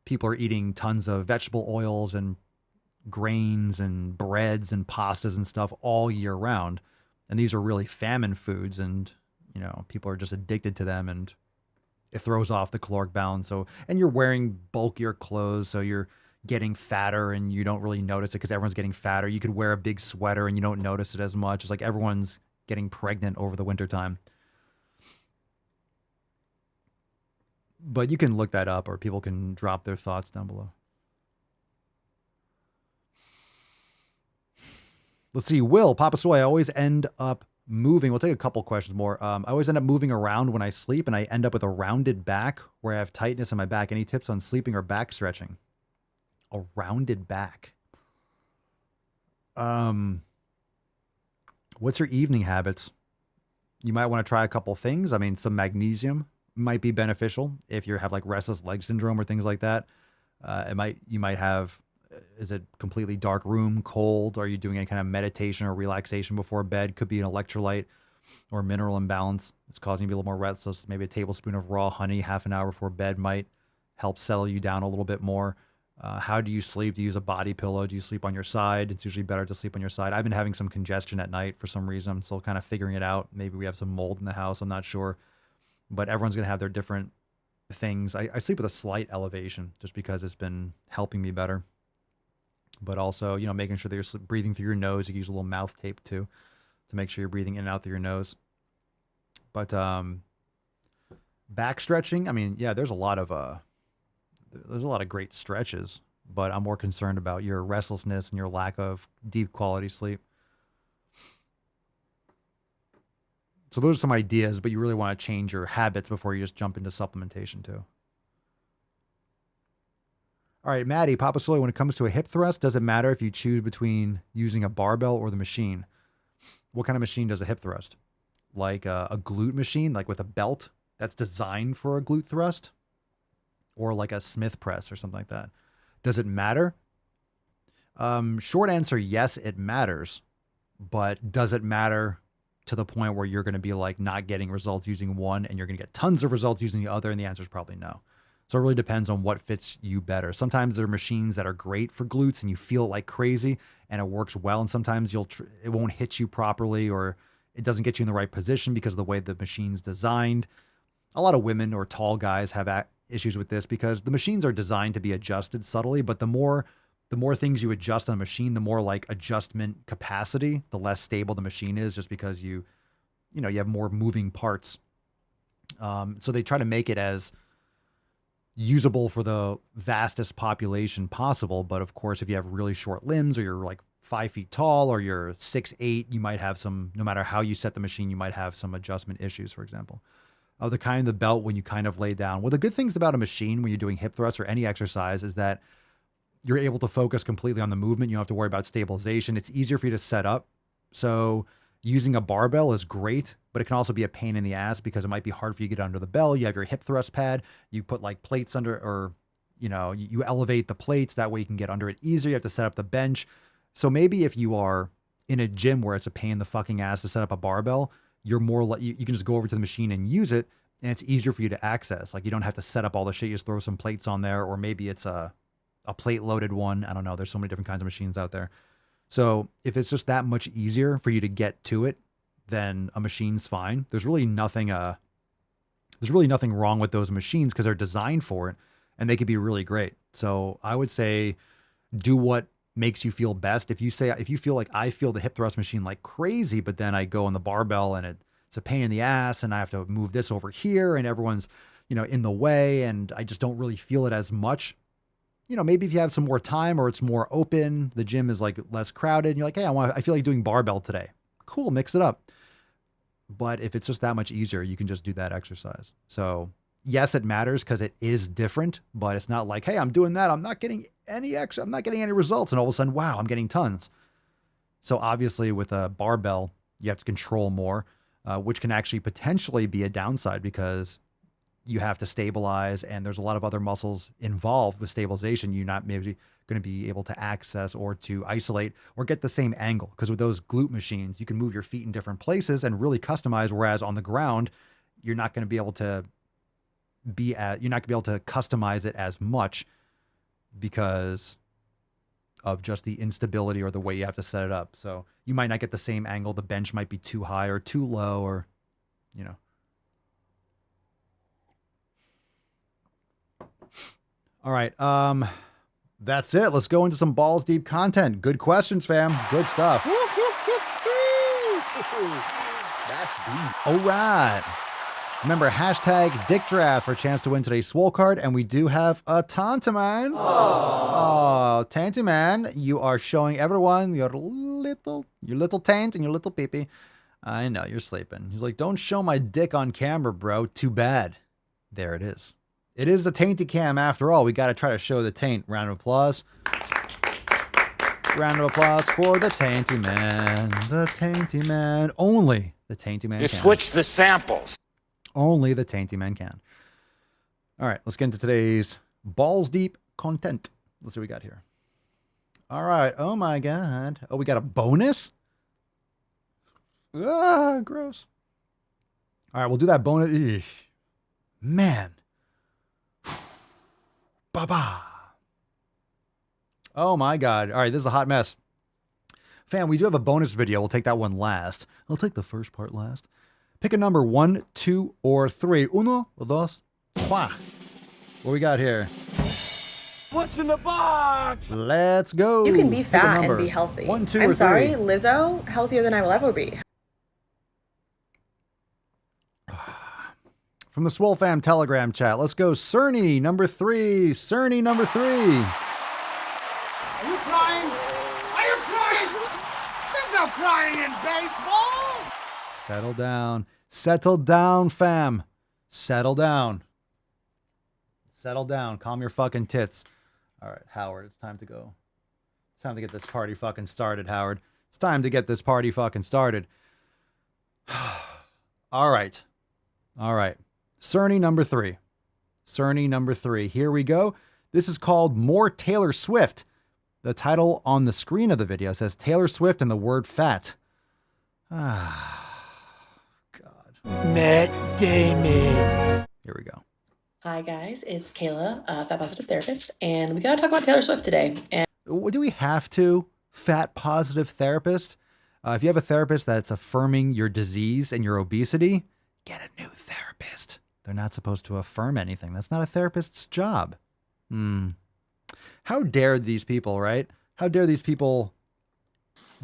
people are eating tons of vegetable oils and grains and breads and pastas and stuff all year round. And these are really famine foods, and people are just addicted to them, and it throws off the caloric balance. So, and you're wearing bulkier clothes, so you're getting fatter and you don't really notice it because everyone's getting fatter. You could wear a big sweater and you don't notice it as much. It's like everyone's getting pregnant over the wintertime. But you can look that up, or people can drop their thoughts down below. Let's see. Will, Papa Soy, I always end up moving. We'll take a couple questions more. I always end up moving around when I sleep, and I end up with a rounded back where I have tightness in my back. Any tips on sleeping or back stretching? A rounded back. What's your evening habits? You might want to try a couple things. I mean, some magnesium might be beneficial if you have like restless leg syndrome or things like that. You might have, is it completely dark room, cold? Are you doing any kind of meditation or relaxation before bed? Could be an electrolyte or mineral imbalance. It's causing you to be a little more restless. Maybe a tablespoon of raw honey half an hour before bed might help settle you down a little bit more. How do you sleep? Do you use a body pillow? Do you sleep on your side? It's usually better to sleep on your side. I've been having some congestion at night for some reason. I'm still kind of figuring it out. Maybe we have some mold in the house. I'm not sure. But everyone's going to have their different things. I sleep with a slight elevation just because it's been helping me better. But also, you know, making sure that you're breathing through your nose. You can use a little mouth tape too to make sure you're breathing in and out through your nose. But back stretching, I mean, yeah, there's a lot of great stretches, but I'm more concerned about your restlessness and your lack of deep quality sleep. So those are some ideas, but you really want to change your habits before you just jump into supplementation too. All right, Maddie, Papa Soy, when it comes to a hip thrust, does it matter if you choose between using a barbell or the machine? What kind of machine does a hip thrust? Like a glute machine, like with a belt that's designed for a glute thrust? Or like a Smith press or something like that. Does it matter? Short answer, yes, it matters. But does it matter to the point where you're going to be like not getting results using one and you're going to get tons of results using the other? And the answer is probably no. So it really depends on what fits you better. Sometimes there are machines that are great for glutes and you feel like crazy and it works well. And sometimes it won't hit you properly or it doesn't get you in the right position because of the way the machine's designed. A lot of women or tall guys have issues with this because the machines are designed to be adjusted subtly, but the more things you adjust on a machine, the more like adjustment capacity, the less stable the machine is just because you have more moving parts. So they try to make it as usable for the vastest population possible. But of course, if you have really short limbs or you're like 5 feet tall or you're 6'8", you might have some, no matter how you set the machine, you might have some adjustment issues, for example. The kind of the belt when you kind of lay down. Well, the good things about a machine when you're doing hip thrusts or any exercise is that you're able to focus completely on the movement. You don't have to worry about stabilization. It's easier for you to set up. So using a barbell is great, but it can also be a pain in the ass because it might be hard for you to get under the bell. You have your hip thrust pad. You put like plates under, or, you elevate the plates. That way you can get under it easier. You have to set up the bench. So maybe if you are in a gym where it's a pain in the fucking ass to set up a barbell, you're more like, you can just go over to the machine and use it. And it's easier for you to access. Like you don't have to set up all the shit. You just throw some plates on there, or maybe it's a plate loaded one. I don't know. There's so many different kinds of machines out there. So if it's just that much easier for you to get to it, then a machine's fine. There's really nothing wrong with those machines because they're designed for it and they could be really great. So I would say do what makes you feel best. If you feel like I feel the hip thrust machine like crazy, but then I go on the barbell and it's a pain in the ass and I have to move this over here and everyone's, in the way and I just don't really feel it as much. Maybe if you have some more time or it's more open, the gym is like less crowded and you're like, hey, I feel like doing barbell today. Cool. Mix it up. But if it's just that much easier, you can just do that exercise. So yes, it matters because it is different, but it's not like, hey, I'm doing that. I'm not getting any results. And all of a sudden, wow, I'm getting tons. So obviously with a barbell, you have to control more, which can actually potentially be a downside because you have to stabilize and there's a lot of other muscles involved with stabilization. You're not maybe going to be able to access or to isolate or get the same angle. Because with those glute machines, you can move your feet in different places and really customize. Whereas on the ground, you're not going to be able to customize it as much because of just the instability or the way you have to set it up. So you might not get the same angle. The bench might be too high or too low or, All right. That's it. Let's go into some balls deep content. Good questions, fam. Good stuff. That's deep. All right. Remember, hashtag Dick Draft for a chance to win today's Swole card. And we do have a Tantaman. Oh, Tantaman, you are showing everyone your little taint and your little peepee. I know, you're sleeping. He's like, don't show my dick on camera, bro. Too bad. There it is. It is the tainty cam after all. We got to try to show the taint. Round of applause. Round of applause for the tainty man. The tainty man. Only the tainty man You can. switch the samples. Only the tainty man can. All right, let's get into today's balls deep content. Let's see what we got here. All right. Oh my God. Oh, we got a bonus? Ah, gross. All right, we'll do that bonus. Eesh. Man. Ba-ba. Oh my God. All right, this is a hot mess. Fam, we do have a bonus video. We'll take that one last. I'll take the first part last. Pick a number 1, 2, or 3. Uno, dos, trois. What we got here? What's in the box? Let's go. You can be Pick a fat number. and be healthy. 1, 2, I'm or sorry, 3. Lizzo, healthier than I will ever be. From the Swole Fam Telegram chat, let's go. Cerny, number 3. Cerny, number 3. Are you crying? Are you crying? There's no crying in baseball. Settle down. Settle down, fam. Settle down. Settle down. Calm your fucking tits. All right, Howard, it's time to go. It's time to get this party fucking started, Howard. It's time to get this party fucking started. All right. All right. Cerny number 3. Cerny number 3. Here we go. This is called More Taylor Swift. The title on the screen of the video says Taylor Swift and the word fat. Ah, God. Matt Damon. Here we go. Hi guys, it's Kayla, fat positive therapist, and we gotta talk about Taylor Swift today. And Do we have to? Fat positive therapist? If you have a therapist that's affirming your disease and your obesity, get a new therapist. They're not supposed to affirm anything. That's not a therapist's job. How dare these people, right? How dare these people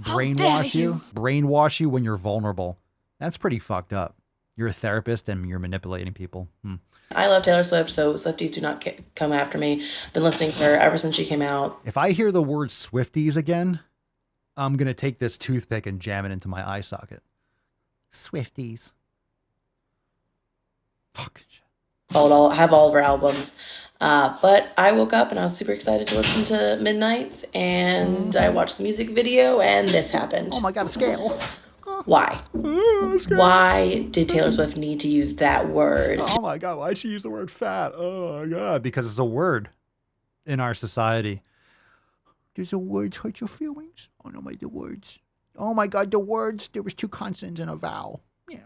brainwash you? Brainwash you when you're vulnerable. That's pretty fucked up. You're a therapist and you're manipulating people. I love Taylor Swift, so Swifties do not come after me. Been listening to her ever since she came out. If I hear the word Swifties again, I'm going to take this toothpick and jam it into my eye socket. Swifties. Fucking shit. Have all of her albums. But I woke up and I was super excited to listen to Midnights, and I watched the music video, and this happened. Oh my God, a scale. Why? Why did Taylor Swift need to use that word? Oh my God, why'd she use the word fat? Oh my God, because it's a word in our society. Does the words hurt your feelings? Oh no, the words. Oh my God, the words. There was 2 consonants and a vowel. Yeah.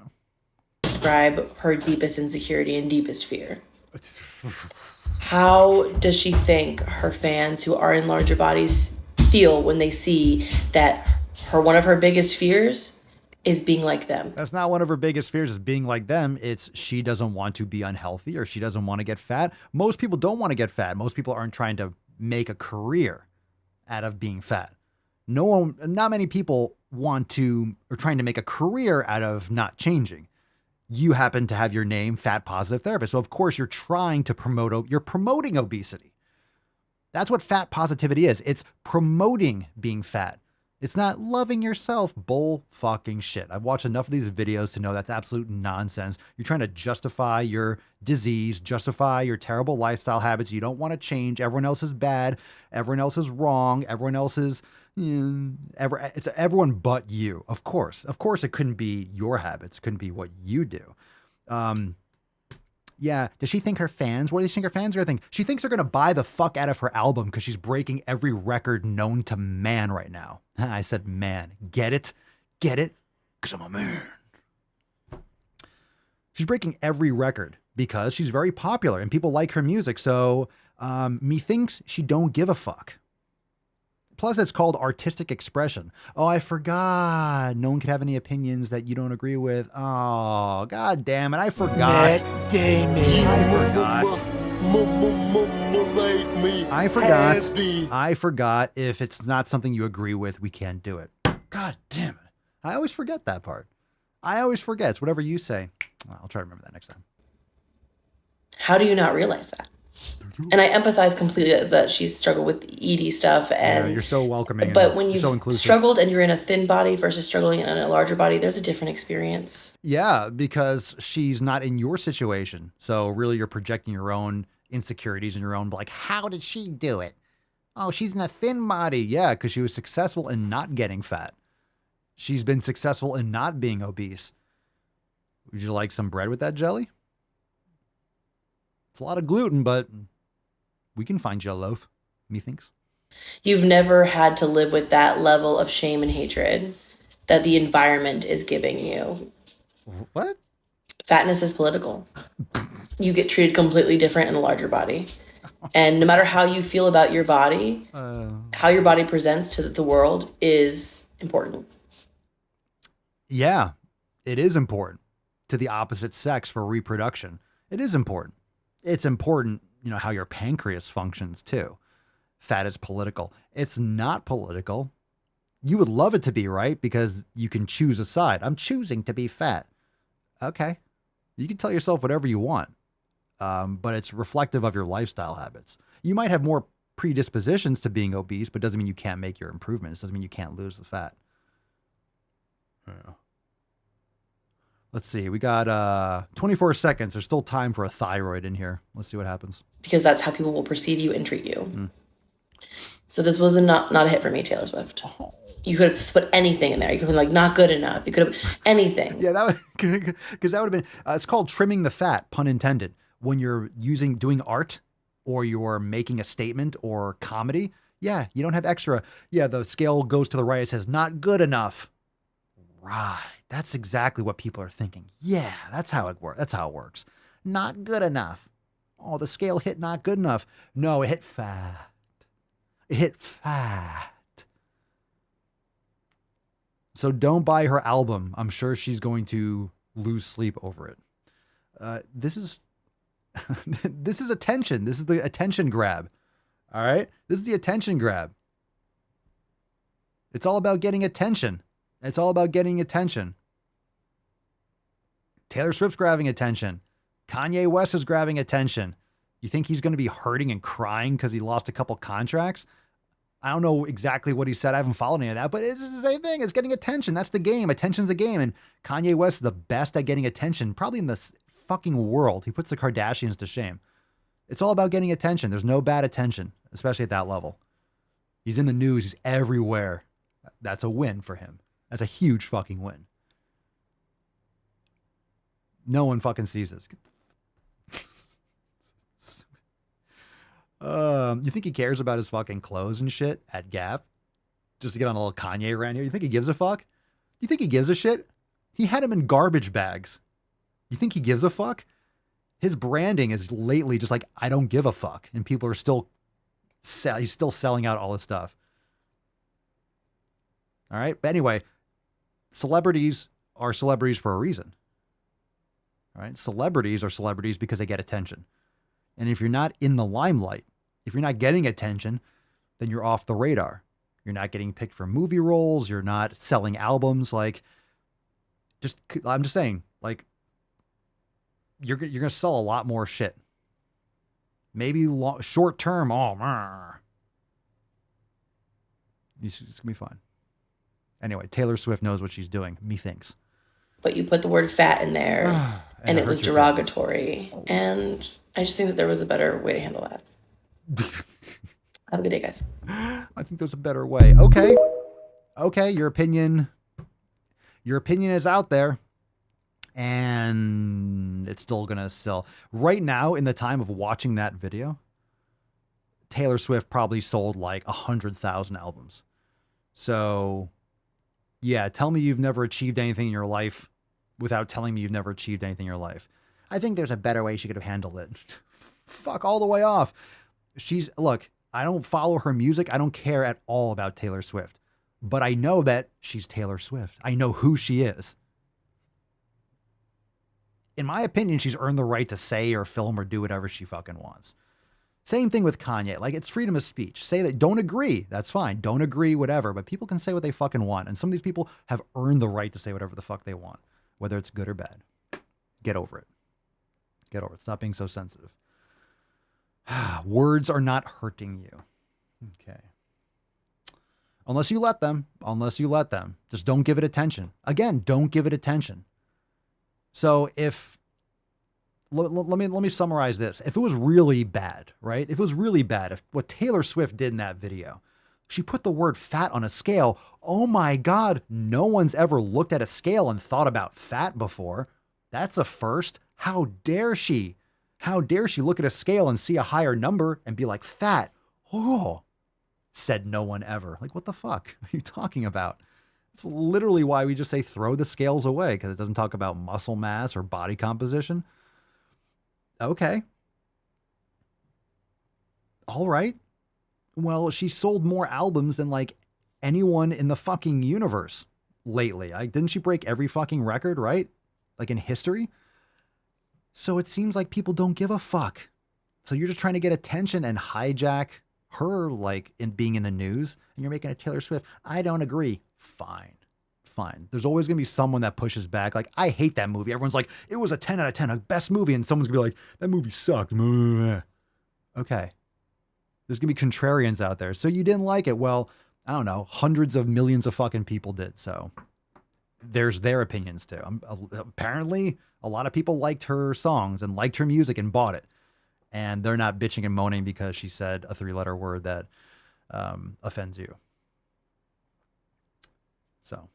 Describe her deepest insecurity and deepest fear. How does she think her fans who are in larger bodies feel when they see that one of her biggest fears is being like them? That's not one of her biggest fears, is being like them. It's she doesn't want to be unhealthy, or she doesn't want to get fat. Most people don't want to get fat. Most people aren't trying to make a career out of being fat. Not many people are trying to make a career out of not changing. You happen to have your name, Fat Positive Therapist. So of course you're trying to you're promoting obesity. That's what fat positivity is. It's promoting being fat. It's not loving yourself. Bull fucking shit. I've watched enough of these videos to know that's absolute nonsense. You're trying to justify your disease, justify your terrible lifestyle habits. You don't want to change. Everyone else is bad. Everyone else is wrong. Everyone else is, it's everyone but you. Of course it couldn't be your habits. It couldn't be what you do. Yeah. Does she think her fans, what do you think her fans are going to think? She thinks they're going to buy the fuck out of her album because she's breaking every record known to man right now. I said man. Get it? Get it? Because I'm a man. She's breaking every record because she's very popular and people like her music. So methinks she don't give a fuck. Plus, it's called artistic expression. Oh, I forgot. No one can have any opinions that you don't agree with. Oh, God damn it. I forgot. Matt Damon. I forgot. If it's not something you agree with, we can't do it. God damn it. I always forget that part. I always forget. It's whatever you say. Well, I'll try to remember that next time. How do you not realize that? And I empathize completely that she's struggled with ED stuff. And you're so welcoming. But when you've so inclusive. struggled and you're in a thin body versus struggling in a larger body, there's a different experience. Yeah, because she's not in your situation. So really you're projecting your own insecurities and your own, like, how did she do it? Oh, she's in a thin body. Yeah, because she was successful in not getting fat. She's been successful in not being obese. Would you like some bread with that jelly? It's a lot of gluten, but we can find you a loaf, methinks. You've never had to live with that level of shame and hatred that the environment is giving you. What? Fatness is political. You get treated completely different in a larger body. And no matter how you feel about your body, how your body presents to the world is important. Yeah, it is important to the opposite sex for reproduction. It is important. It's important, you know, how your pancreas functions too. Fat is political. It's not political. You would love it to be, right? Because you can choose a side. I'm choosing to be fat. Okay. You can tell yourself whatever you want. But it's reflective of your lifestyle habits. You might have more predispositions to being obese, but doesn't mean you can't make your improvements. Doesn't mean you can't lose the fat. Yeah. Let's see. We got 24 seconds. There's still time for a thyroid in here. Let's see what happens. Because that's how people will perceive you and treat you. So this was not a hit for me, Taylor Swift. Oh. You could have put anything in there. You could have been like, not good enough. You could have anything. Yeah, that was because that would have been, it's called trimming the fat, pun intended. When you're doing art or you're making a statement or comedy, yeah, you don't have extra. Yeah, the scale goes to the right. It says not good enough. Right. That's exactly what people are thinking. Yeah, that's how it works. That's how it works. Not good enough. Oh, the scale hit not good enough. No, it hit fat. It hit fat. So don't buy her album. I'm sure she's going to lose sleep over it. This is attention. This is the attention grab. All right. This is the attention grab. It's all about getting attention. It's all about getting attention. Taylor Swift's grabbing attention. Kanye West is grabbing attention. You think he's going to be hurting and crying because he lost a couple contracts? I don't know exactly what he said. I haven't followed any of that, but it's the same thing. It's getting attention. That's the game. Attention's the game. And Kanye West is the best at getting attention, probably in the fucking world. He puts the Kardashians to shame. It's all about getting attention. There's no bad attention, especially at that level. He's in the news. He's everywhere. That's a win for him. That's a huge fucking win. No one fucking sees this. You think he cares about his fucking clothes and shit at Gap? Just to get on a little Kanye rant here. You think he gives a fuck? You think he gives a shit? He had him in garbage bags. You think he gives a fuck? His branding is lately just like, I don't give a fuck. And people are he's still selling out all this stuff. All right. But anyway, celebrities are celebrities for a reason. All right. Celebrities are celebrities because they get attention. And if you're not in the limelight, if you're not getting attention, then you're off the radar. You're not getting picked for movie roles. You're not selling albums. Like, I'm just saying, like, you're going to sell a lot more shit. Maybe short term. It's going to be fine. Anyway, Taylor Swift knows what she's doing, methinks. But you put the word fat in there and it was derogatory. And I just think that there was a better way to handle that. Have a good day, guys. I think there's a better way. Okay. Okay. Your opinion is out there and it's still going to sell. Right now, in the time of watching that video, Taylor Swift probably sold like 100,000 albums. So yeah, tell me you've never achieved anything in your life without telling me you've never achieved anything in your life. I think there's a better way she could have handled it. Fuck all the way off. Look, I don't follow her music. I don't care at all about Taylor Swift, but I know that she's Taylor Swift. I know who she is. In my opinion, she's earned the right to say or film or do whatever she fucking wants. Same thing with Kanye. Like, it's freedom of speech. Say that, don't agree. That's fine. Don't agree, whatever. But people can say what they fucking want. And some of these people have earned the right to say whatever the fuck they want. whether it's good or bad. Get over it. Get over it. Stop being so sensitive. Words are not hurting you. Okay. Unless you let them. Unless you let them. Just don't give it attention. Again, don't give it attention. So if... Let me summarize this. If it was really bad, right? If it was really bad, if what Taylor Swift did in that video, she put the word fat on a scale. Oh my God, no one's ever looked at a scale and thought about fat before. That's a first. How dare she? How dare she look at a scale and see a higher number and be like, fat? Oh, said no one ever. Like, what the fuck are you talking about? It's literally why we just say throw the scales away, because it doesn't talk about muscle mass or body composition. Okay. All right. Well, she sold more albums than like anyone in the fucking universe lately. Didn't she break every fucking record, right? Like in history? So it seems like people don't give a fuck. So you're just trying to get attention and hijack her, like, in being in the news, and you're making a Taylor Swift. I don't agree. Fine. There's always going to be someone that pushes back. Like, I hate that movie. Everyone's like, it was a 10 out of 10, a best movie. And someone's going to be like, that movie sucked. Okay. There's going to be contrarians out there. So you didn't like it. Well, I don't know. Hundreds of millions of fucking people did. So there's their opinions too. Apparently, a lot of people liked her songs and liked her music and bought it. And they're not bitching and moaning because she said a 3-letter word that offends you. So.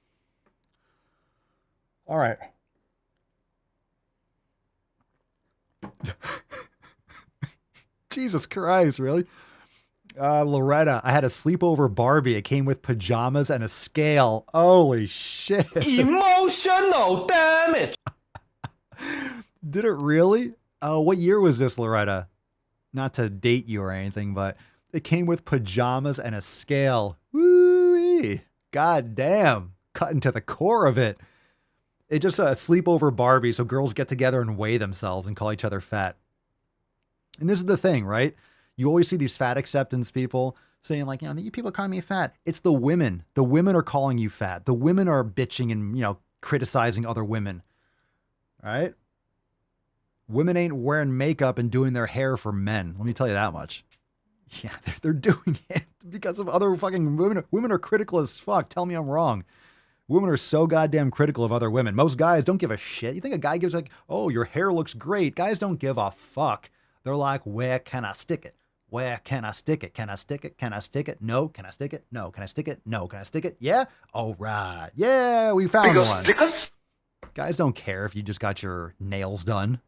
All right. Jesus Christ, really? Loretta, I had a sleepover Barbie. It came with pajamas and a scale. Holy shit. Emotional damage. Did it really? What year was this, Loretta? Not to date you or anything, but it came with pajamas and a scale. Woo-wee. God damn. Cutting to the core of it. It's just a sleepover Barbie, so girls get together and weigh themselves and call each other fat. And this is the thing, right? You always see these fat acceptance people saying like, you people are calling me fat. It's the women. The women are calling you fat. The women are bitching and, criticizing other women. All right? Women ain't wearing makeup and doing their hair for men. Let me tell you that much. Yeah, they're doing it because of other fucking women. Women are critical as fuck. Tell me I'm wrong. Women are so goddamn critical of other women. Most guys don't give a shit. You think a guy gives like, oh, your hair looks great. Guys don't give a fuck. They're like, where can I stick it? Where can I stick it? Can I stick it? Can I stick it? No. Can I stick it? No. Can I stick it? No. Can I stick it? Yeah? All right. Yeah, we found one. Stickers? Guys don't care if you just got your nails done.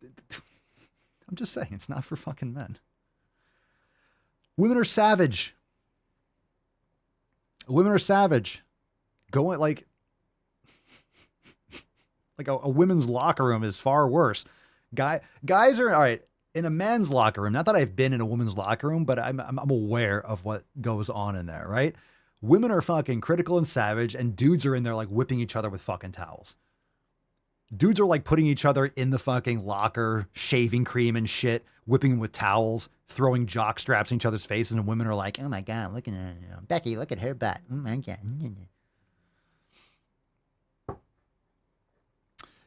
I'm just saying, it's not for fucking men. Women are savage. Women are savage. Going like a women's locker room is far worse. Guys are all right in a man's locker room. Not that I've been in a woman's locker room, but I'm aware of what goes on in there, right? Women are fucking critical and savage, and dudes are in there like whipping each other with fucking towels. Dudes are like putting each other in the fucking locker, shaving cream and shit, whipping them with towels, throwing jock straps in each other's faces, and women are like, oh my God, look at her. Becky, look at her butt. Oh my God.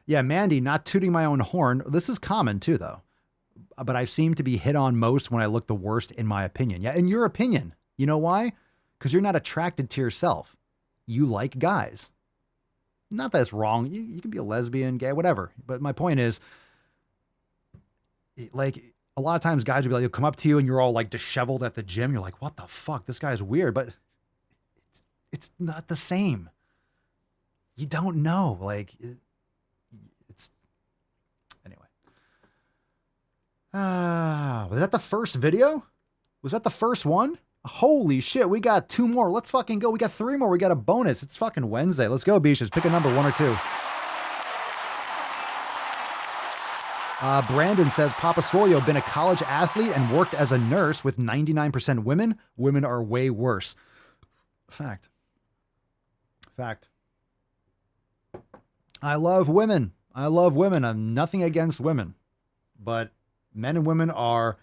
Yeah, Mandy, not tooting my own horn. This is common too, though. But I seem to be hit on most when I look the worst, in my opinion. Yeah, in your opinion. You know why? Because you're not attracted to yourself. You like guys. Not that it's wrong. You can be a lesbian, gay, whatever. But my point is, like, a lot of times guys will be like, they'll come up to you and you're all like disheveled at the gym. You're like, what the fuck? This guy's weird. But it's not the same. You don't know. Like, it's... Anyway. Was that the first video? Was that the first one? Holy shit, we got 2 more. Let's fucking go. We got 3 more. We got a bonus. It's fucking Wednesday. Let's go, Beaches. Pick a number, 1 or 2. Brandon says, Papa Swole been a college athlete and worked as a nurse with 99% women. Women are way worse. Fact. I love women. I'm nothing against women. But men and women are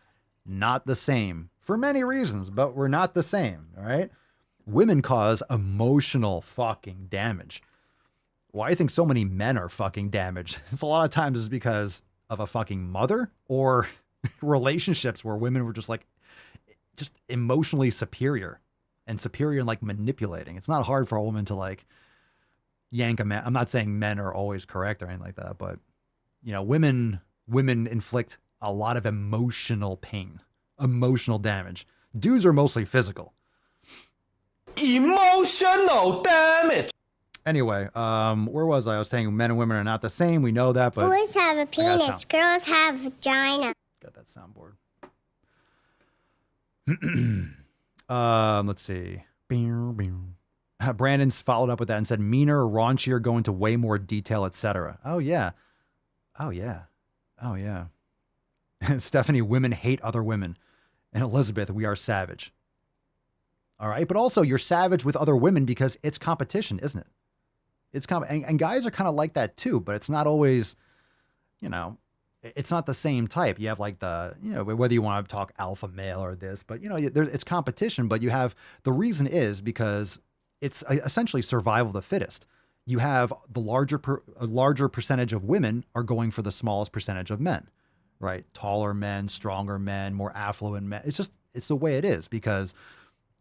not the same. For many reasons, but we're not the same, all right? Women cause emotional fucking damage. why I think so many men are fucking damaged. It's a lot of times is because of a fucking mother or relationships where women were just like, just emotionally superior and superior and like manipulating. It's not hard for a woman to like yank a man. I'm not saying men are always correct or anything like that, but you know, women inflict a lot of emotional pain, emotional damage. Dudes are mostly physical. Emotional damage. Anyway, where was I? I was saying men and women are not the same. We know that, but boys have a penis, girls have vagina. Got that soundboard. Let's see. Brandon's followed up with that and said meaner, raunchier, go into way more detail, etc. Oh yeah. Oh yeah. Oh yeah. Stephanie, women hate other women. And Elizabeth, we are savage. All right. But also you're savage with other women because it's competition, isn't it? It's and guys are kind of like that too, but it's not always, you know, it's not the same type. You have like the, you know, whether you want to talk alpha male or this, but you know, it's competition, but you have, the reason is because it's essentially survival of the fittest. You have the larger percentage of women are going for the smallest percentage of men, right? Taller men, stronger men, more affluent men. It's the way it is because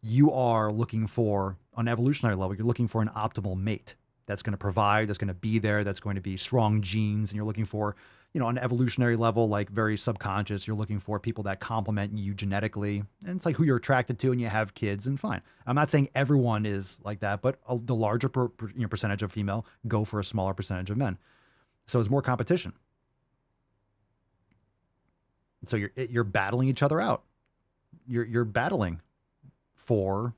you are looking for, on an evolutionary level, you're looking for an optimal mate that's going to provide, that's going to be there, that's going to be strong genes. And you're looking for, you know, on an evolutionary level, like very subconscious, you're looking for people that complement you genetically. And it's like who you're attracted to and you have kids and fine. I'm not saying everyone is like that, but the larger percentage of female go for a smaller percentage of men. So it's more competition. So you're battling each other out. You're battling for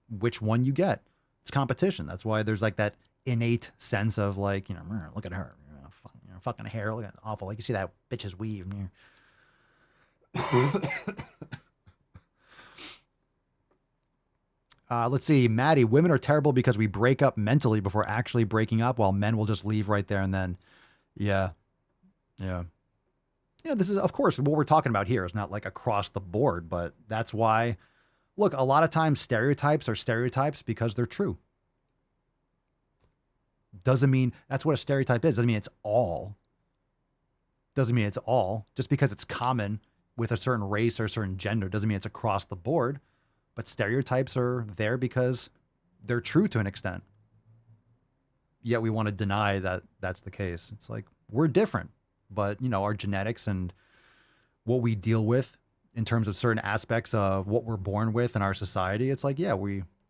which one you get. It's competition. That's why there's like that innate sense of like, you know, look at her, fucking hair, look at it, awful. Like you see that bitch's weave. Let's see, Maddie, women are terrible because we break up mentally before actually breaking up, while men will just leave right there and then. Yeah. This is, of course, what we're talking about here is not like across the board, but that's why, look, a lot of times stereotypes are stereotypes because they're true. Doesn't mean that's what a stereotype is. Doesn't mean it's all. Doesn't mean it's all. Just because it's common with a certain race or a certain gender doesn't mean it's across the board. But stereotypes are there because they're true to an extent. Yet we want to deny that that's the case. It's like we're different, but you know, our genetics and what we deal with in terms of certain aspects of what we're born with in our society, it's like, yeah,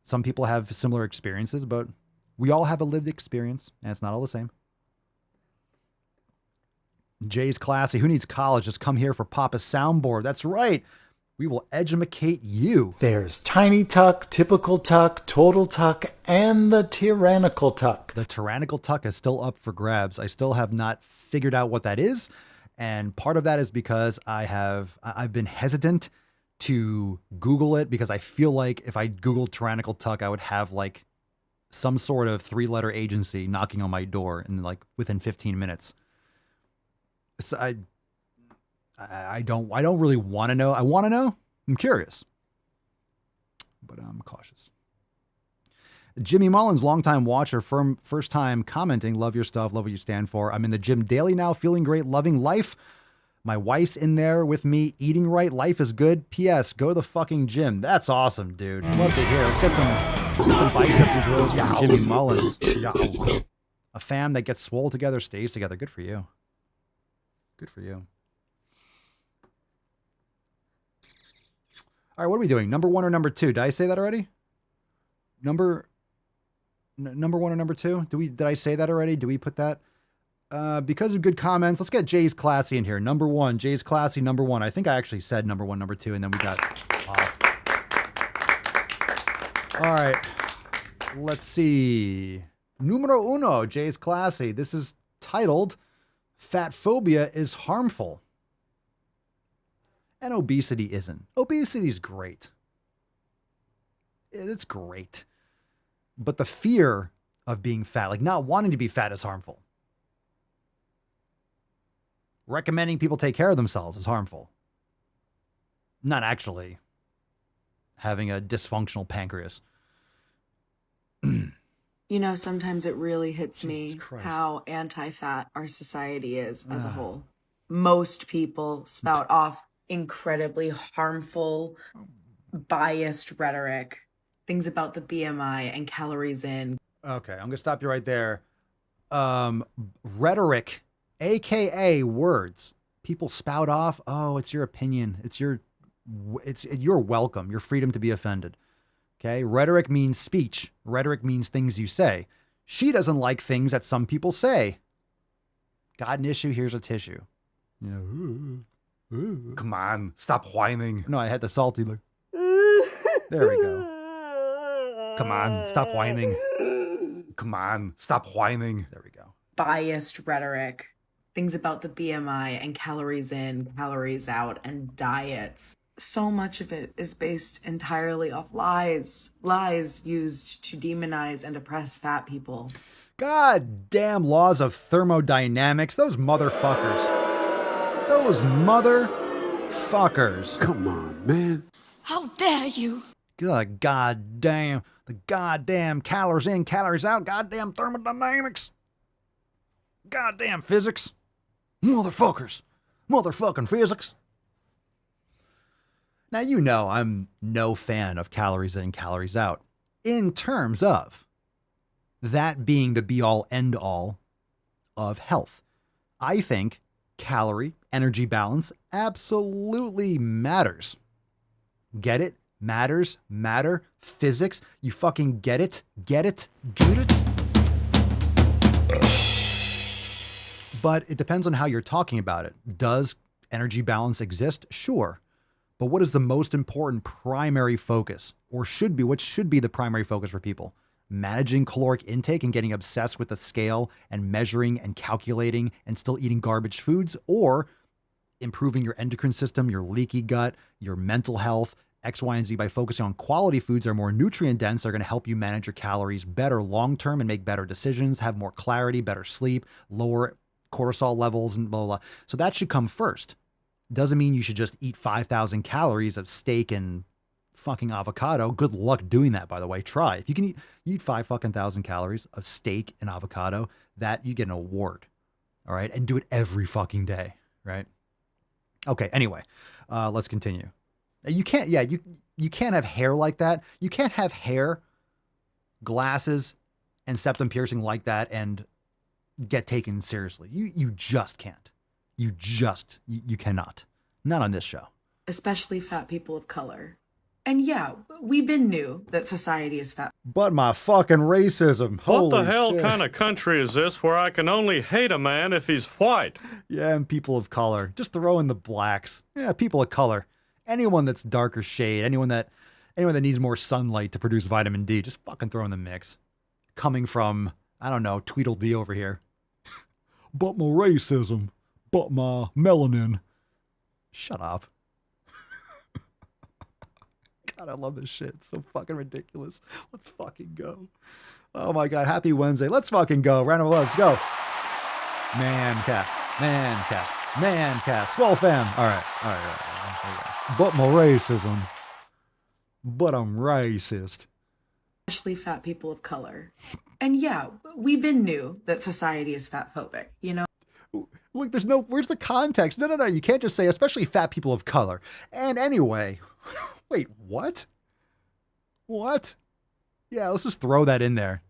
some people have similar experiences, but we all have a lived experience, and it's not all the same. Jay's classy. Who needs college? Just come here for Papa's soundboard. That's right. We will educate you. There's tiny tuck, typical tuck, total tuck, and the tyrannical tuck. The tyrannical tuck is still up for grabs. I still have not figured out what that is. And part of that is because I've been hesitant to Google it because I feel like if I Googled tyrannical tuck, I would have like some sort of 3-letter agency knocking on my door in like within 15 minutes. So I don't really want to know. I want to know. I'm curious, but I'm cautious. Jimmy Mullins, longtime watcher, first time commenting. Love your stuff. Love what you stand for. I'm in the gym daily now, feeling great, loving life. My wife's in there with me, eating right. Life is good. P.S. Go to the fucking gym. That's awesome, dude. Love to hear. Let's get some biceps and glutes from Jimmy Mullins. A fam that gets swole together stays together. Good for you. Good for you. All right, what are we doing? Number 1 or number 2? Did I say that already? Number 1 or number 2? Did I say that already? Do we put that? Because of good comments, let's get Jay's Classy in here. Number 1, Jay's Classy, number 1. I think I actually said number 1, number 2, and then we got off. All right, let's see. Numero 1, Jay's Classy. This is titled, Fat Phobia is Harmful. And obesity isn't. Obesity is great. It's great. But the fear of being fat, like not wanting to be fat, is harmful. Recommending people take care of themselves is harmful. Not actually having a dysfunctional pancreas. You know, sometimes it really hits me how anti-fat our society is as a whole. Most people spout off incredibly harmful, biased rhetoric, things about the BMI and calories in. Okay, I'm gonna stop you right there. Rhetoric, aka words. People spout off. Oh, it's your opinion. You're welcome. Your freedom to be offended. Okay, rhetoric means speech. Rhetoric means things you say. She doesn't like things that some people say. Got an issue? Here's a tissue. You know, come on, stop whining. No, I had the salty look. There we go. Come on, stop whining. Come on, stop whining. There we go. Biased rhetoric, things about the BMI and calories in, calories out, and diets. So much of it is based entirely off lies. Lies used to demonize and oppress fat people. God damn laws of thermodynamics. Those motherfuckers. Those motherfuckers. Come on, man. How dare you? Good goddamn. The goddamn calories in, calories out. Goddamn thermodynamics. Goddamn physics. Motherfuckers. Motherfucking physics. Now, you know I'm no fan of calories in, calories out in terms of that being the be-all, end-all of health. I think calorie, energy balance absolutely matters. Get it? Matters, matter, physics. You fucking get it? Get it? Get it? But it depends on how you're talking about it. Does energy balance exist? Sure. But what is the most important primary focus, or what should be the primary focus for people? Managing caloric intake and getting obsessed with the scale and measuring and calculating and still eating garbage foods, or improving your endocrine system, your leaky gut, your mental health, X, Y, and Z by focusing on quality foods that are more nutrient dense. They're going to help you manage your calories better long-term and make better decisions, have more clarity, better sleep, lower cortisol levels, and blah, blah, blah. So that should come first. Doesn't mean you should just eat 5,000 calories of steak and fucking avocado. Good luck doing that, by the way. Try. If you can eat 5,000 calories of steak and avocado, that you get an award. All right. And do it every fucking day. Right. Okay. Anyway, let's continue. You can't, you can't have hair like that. You can't have hair, glasses, and septum piercing like that and get taken seriously. You just can't. You cannot. Not on this show. Especially fat people of color. And yeah, we've been knew that society is fat. But my fucking racism. What the Holy hell shit. kind of country is this where I can only hate a man if he's white? Yeah, and people of color. Just throw in the blacks. Yeah, people of color. Anyone that's darker shade, anyone that needs more sunlight to produce vitamin D, just fucking throw in the mix. Coming from, I don't know, Tweedledee over here. But my racism. But my melanin. Shut up. God, I love this shit. It's so fucking ridiculous. Let's fucking go. Oh my God. Happy Wednesday. Let's fucking go. Round of applause. Let's go. Man calf. Man calf. Man calf. Swole fam. All right. But my racism. But I'm racist. Especially fat people of color. And yeah, we've been knew that society is fat phobic, you know? Look, where's the context? No. You can't just say, especially fat people of color. And anyway, wait, what? What? Yeah, let's just throw that in there.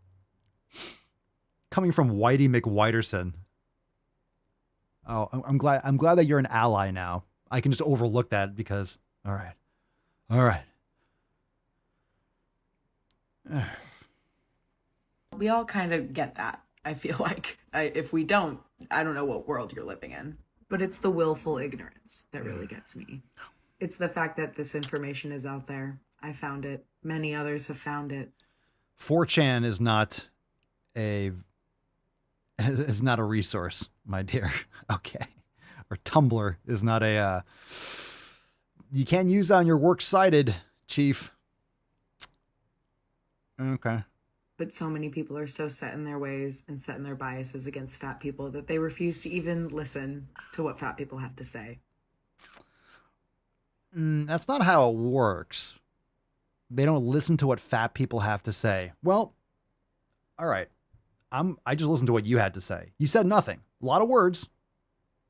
Coming from Whitey McWhiterson. Oh, I'm glad that you're an ally now. I can just overlook that because, all right. We all kind of get that, I feel like. If we don't, I don't know what world you're living in. But it's the willful ignorance that really gets me. It's the fact that this information is out there. I found it. Many others have found it. 4chan is not a resource, my dear. Okay. Or Tumblr is not you can't use on your works cited, chief. Okay. But so many people are so set in their ways and set in their biases against fat people that they refuse to even listen to what fat people have to say. That's not how it works. They don't listen to what fat people have to say. Well, All right. I just listened to what you had to say. You said nothing. A lot of words.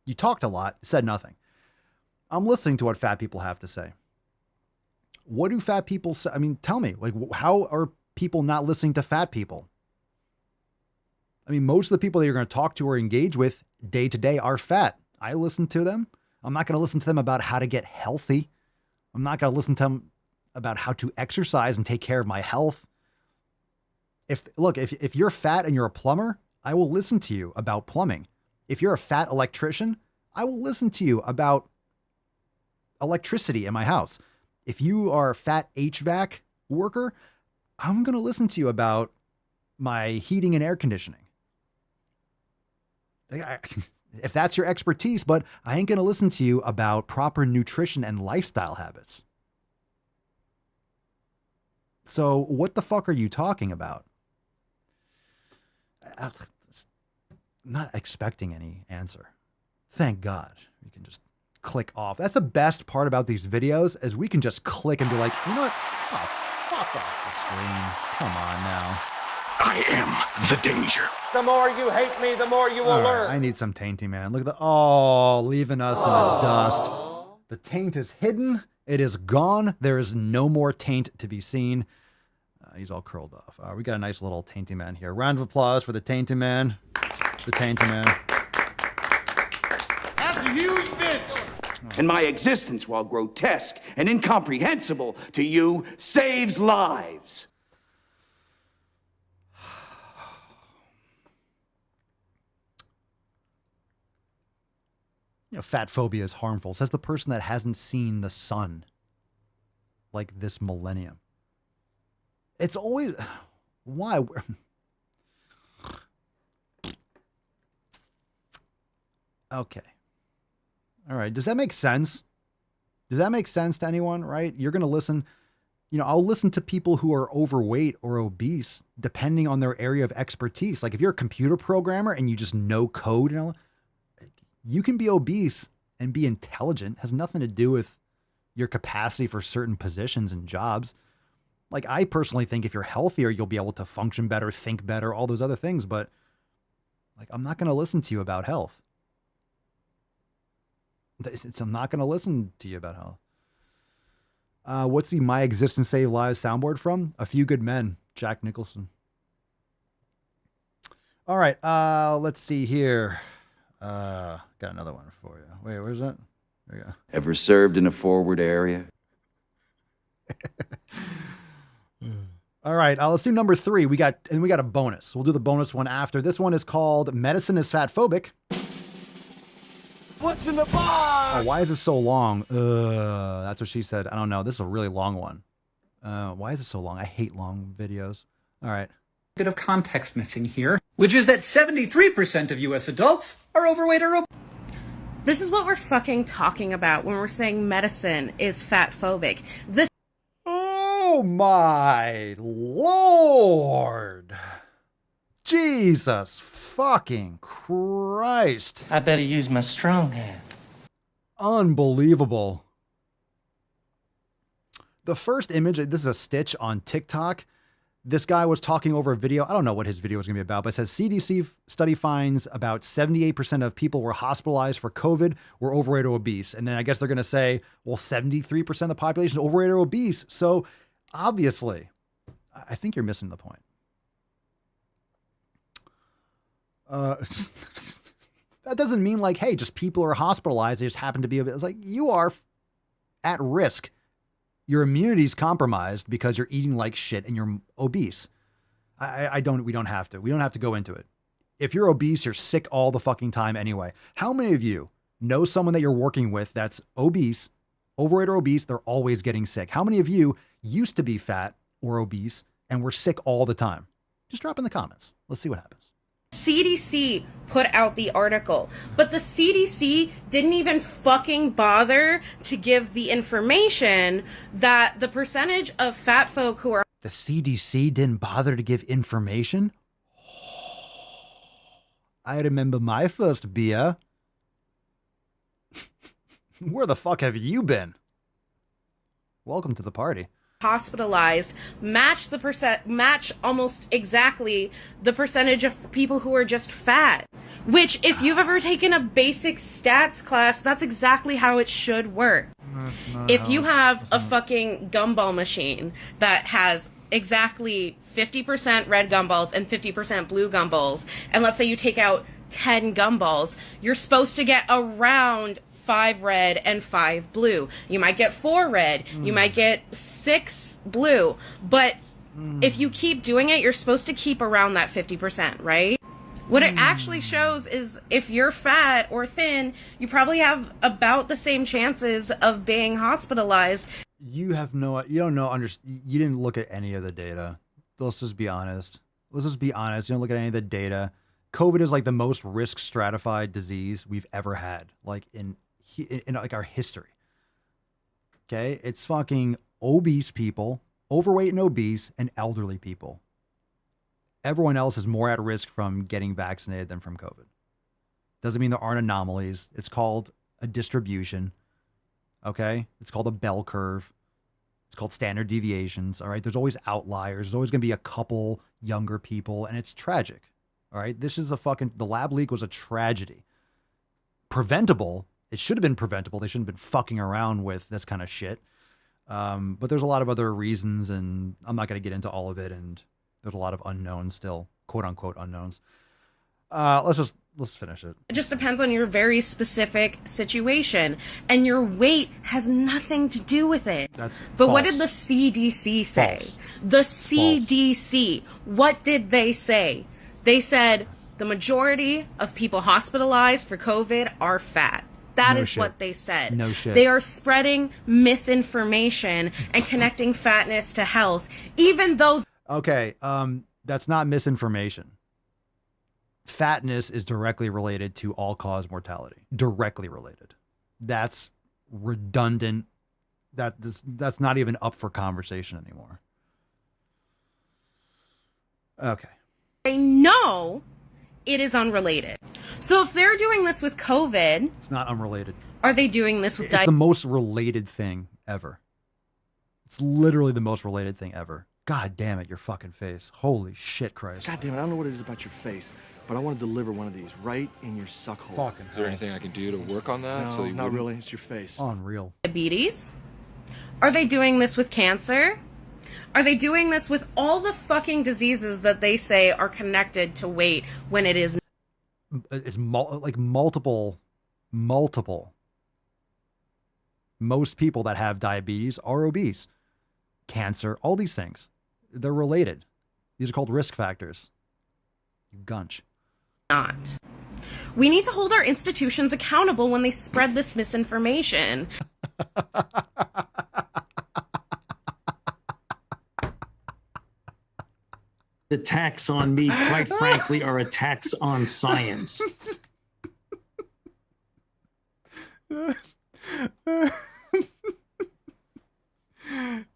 You talked a lot, said nothing. I'm listening to what fat people have to say. What do fat people say? I mean, tell me, like, how are people not listening to fat people? I mean, most of the people that you're going to talk to or engage with day to day are fat. I listen to them. I'm not going to listen to them about how to get healthy. I'm not going to listen to them about how to exercise and take care of my health. If you're fat and you're a plumber, I will listen to you about plumbing. If you're a fat electrician, I will listen to you about electricity in my house. If you are a fat HVAC worker, I'm going to listen to you about my heating and air conditioning. If that's your expertise, but I ain't going to listen to you about proper nutrition and lifestyle habits. So what the fuck are you talking about? I'm not expecting any answer. Thank God. You can just click off. That's the best part about these videos, is we can just click and be like, you know what? Oh, fuck off the screen. Come on now. I am the danger. The more you hate me, the more you will learn. I need some tainty, man. Look at leaving us in the dust. The taint is hidden. It is gone. There is no more taint to be seen. He's all curled off. We got a nice little tainty man here. Round of applause for the tainty man. The tainty man. That's a huge bitch. And my existence, while grotesque and incomprehensible to you, saves lives. You know, fat phobia is harmful, says the person that hasn't seen the sun like this millennium. It's always... Why? Okay. All right. Does that make sense? Does that make sense to anyone, right? You're going to listen... You know, I'll listen to people who are overweight or obese, depending on their area of expertise. Like if you're a computer programmer and you just know code and all, you can be obese and be intelligent. It has nothing to do with your capacity for certain positions and jobs. Like I personally think if you're healthier, you'll be able to function better, think better, all those other things. But like, I'm not going to listen to you about health. I'm not going to listen to you about health. What's the My Existence Save Lives soundboard from? A Few Good Men, Jack Nicholson. All right. Let's see here. Got another one for you. Wait, where's that? There you go. Ever served in a forward area? All right, let's do number 3. We got a bonus. We'll do the bonus one after. This one is called Medicine is Fat Phobic. What's in the box? Oh, why is it so long? That's what she said. I don't know. This is a really long one. Why is it so long? I hate long videos. All right. Bit of context missing here, which is that 73% of U.S. adults are overweight or obese. This is what we're fucking talking about when we're saying medicine is fat phobic. This. Oh my Lord. Jesus fucking Christ. I better use my strong hand. Unbelievable. The first image, this is a stitch on TikTok. This guy was talking over a video. I don't know what his video was going to be about, but it says CDC study finds about 78% of people were hospitalized for COVID were overweight or obese. And then I guess they're going to say, well, 73% of the population is overweight or obese. So obviously, I think you're missing the point. That doesn't mean like, hey, just people are hospitalized. They just happen to be obese. It's like you are at risk. Your immunity's compromised because you're eating like shit and you're obese. We don't have to go into it. If you're obese, you're sick all the fucking time anyway. How many of you know someone that you're working with that's obese, overweight or obese? They're always getting sick. How many of you used to be fat or obese and were sick all the time? Just drop in the comments. Let's see what happens. CDC put out the article, but the CDC didn't even fucking bother to give the information that the percentage of fat folk who are... The CDC didn't bother to give information? I remember my first beer. Where the fuck have you been? Welcome to the party. hospitalized match almost exactly the percentage of people who are just fat. Which, if you've ever taken a basic stats class, that's exactly how it should work. If you have a fucking gumball machine that has exactly 50% red gumballs and 50% blue gumballs, and let's say you take out 10 gumballs, you're supposed to get around 5 red and 5 blue. You might get 4 red, you might get 6 blue, but if you keep doing it, you're supposed to keep around that 50%, right? What it actually shows is if you're fat or thin, you probably have about the same chances of being hospitalized. You don't know, you didn't look at any of the data. Let's just be honest. You don't look at any of the data. COVID is like the most risk stratified disease we've ever had, like in like our history. Okay. It's fucking obese people, overweight and obese, and elderly people. Everyone else is more at risk from getting vaccinated than from COVID. Doesn't mean there aren't anomalies. It's called a distribution. Okay. It's called a bell curve. It's called standard deviations. All right. There's always outliers. There's always going to be a couple younger people, and it's tragic. All right. This is the lab leak was a tragedy. Preventable. It should have been preventable. They shouldn't have been fucking around with this kind of shit. But there's a lot of other reasons, and I'm not going to get into all of it. And there's a lot of unknowns still, quote unquote unknowns. Let's finish it. It just depends on your very specific situation, and your weight has nothing to do with it. That's But false. what did the CDC say? False. The CDC, what did they say? They said the majority of people hospitalized for COVID are fat. That No is shit. what they said. No shit. They are spreading misinformation and connecting fatness to health, even though... Okay, that's not misinformation. Fatness is directly related to all-cause mortality. Directly related. That's redundant. That's not even up for conversation anymore. Okay. they know it is unrelated. So if they're doing this with COVID... It's not unrelated. Are they doing this with It's the most related thing ever. It's literally the most related thing ever. God damn it, your fucking face. Holy shit, Christ. God damn it, I don't know what it is about your face, but I want to deliver one of these right in your suck hole. Fucking Is there anything I can do to work on that? No, So you not wouldn't- really. It's your face. Unreal. Diabetes? Are they doing this with cancer? Are they doing this with all the fucking diseases that they say are connected to weight when it is? It's multiple. Most people that have diabetes are obese. Cancer, all these things. They're related. These are called risk factors. You gunch. Not. We need to hold our institutions accountable when they spread this misinformation. Attacks on me, quite frankly, are attacks on science.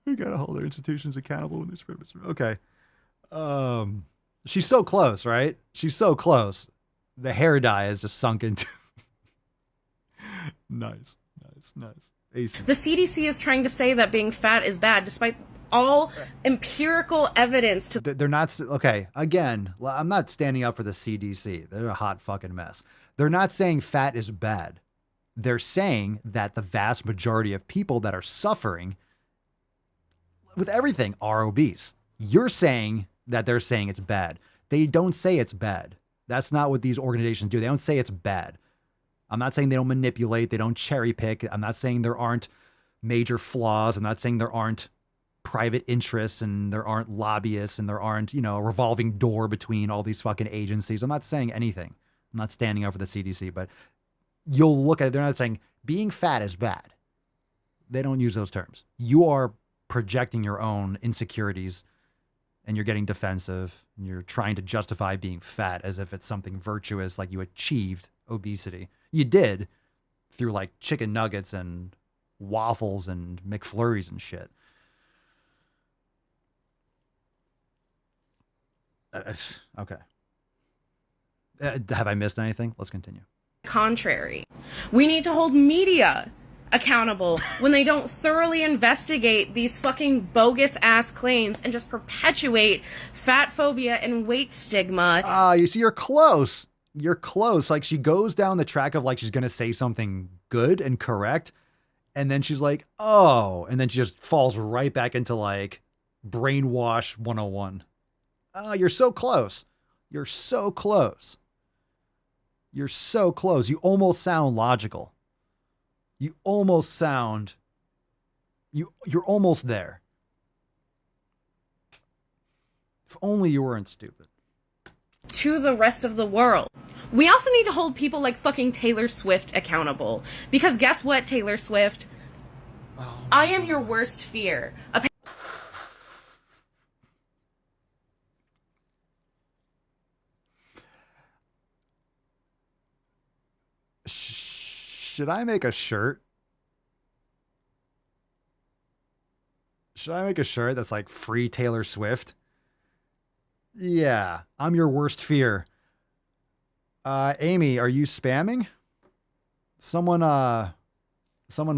We gotta hold our institutions accountable when they spread this. Okay. She's so close, right? She's so close. The hair dye is just sunk into. Nice. Aces. The CDC is trying to say that being fat is bad, despite all empirical evidence to... They're not, okay, again, I'm not standing up for the CDC. They're a hot fucking mess. They're not saying fat is bad. They're saying that the vast majority of people that are suffering with everything are obese. You're saying that they're saying it's bad. They don't say it's bad. That's not what these organizations do. They don't say it's bad. I'm not saying they don't manipulate. They don't cherry pick. I'm not saying there aren't major flaws. I'm not saying there aren't private interests and there aren't lobbyists and there aren't, a revolving door between all these fucking agencies. I'm not saying anything. I'm not standing up for the CDC, but you'll look at it. They're not saying being fat is bad. They don't use those terms. You are projecting your own insecurities and you're getting defensive and you're trying to justify being fat as if it's something virtuous, like you achieved obesity. You did through like chicken nuggets and waffles and McFlurries and shit. Okay. Have I missed anything? Let's continue. Contrary. We need to hold media accountable when they don't thoroughly investigate these fucking bogus ass claims and just perpetuate fat phobia and weight stigma. You see, you're close. You're close. Like, she goes down the track of like she's gonna say something good and correct, and then she's like, oh, and then she just falls right back into like brainwash 101. Oh, you're so close. You're so close. You're so close. You almost sound logical. You almost sound, you're almost there. If only you weren't stupid. To the rest of the world. We also need to hold people like fucking Taylor Swift accountable. Because guess what, Taylor Swift? I am your worst fear. Should I make a shirt? Should I make a shirt that's like free Taylor Swift? Yeah, I'm your worst fear. Amy, are you spamming? Someone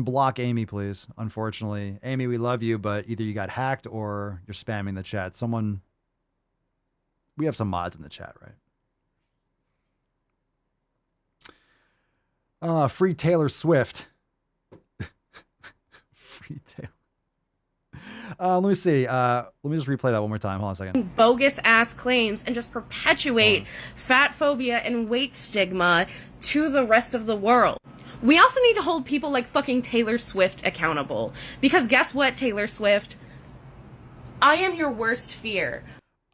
block Amy, please. Unfortunately, Amy, we love you, but either you got hacked or you're spamming the chat. We have some mods in the chat, right? Free Taylor Swift. Free Taylor. Let me see. Let me just replay that one more time. Hold on a second. Bogus ass claims and just perpetuate fat phobia and weight stigma to the rest of the world. We also need to hold people like fucking Taylor Swift accountable. Because guess what, Taylor Swift? I am your worst fear.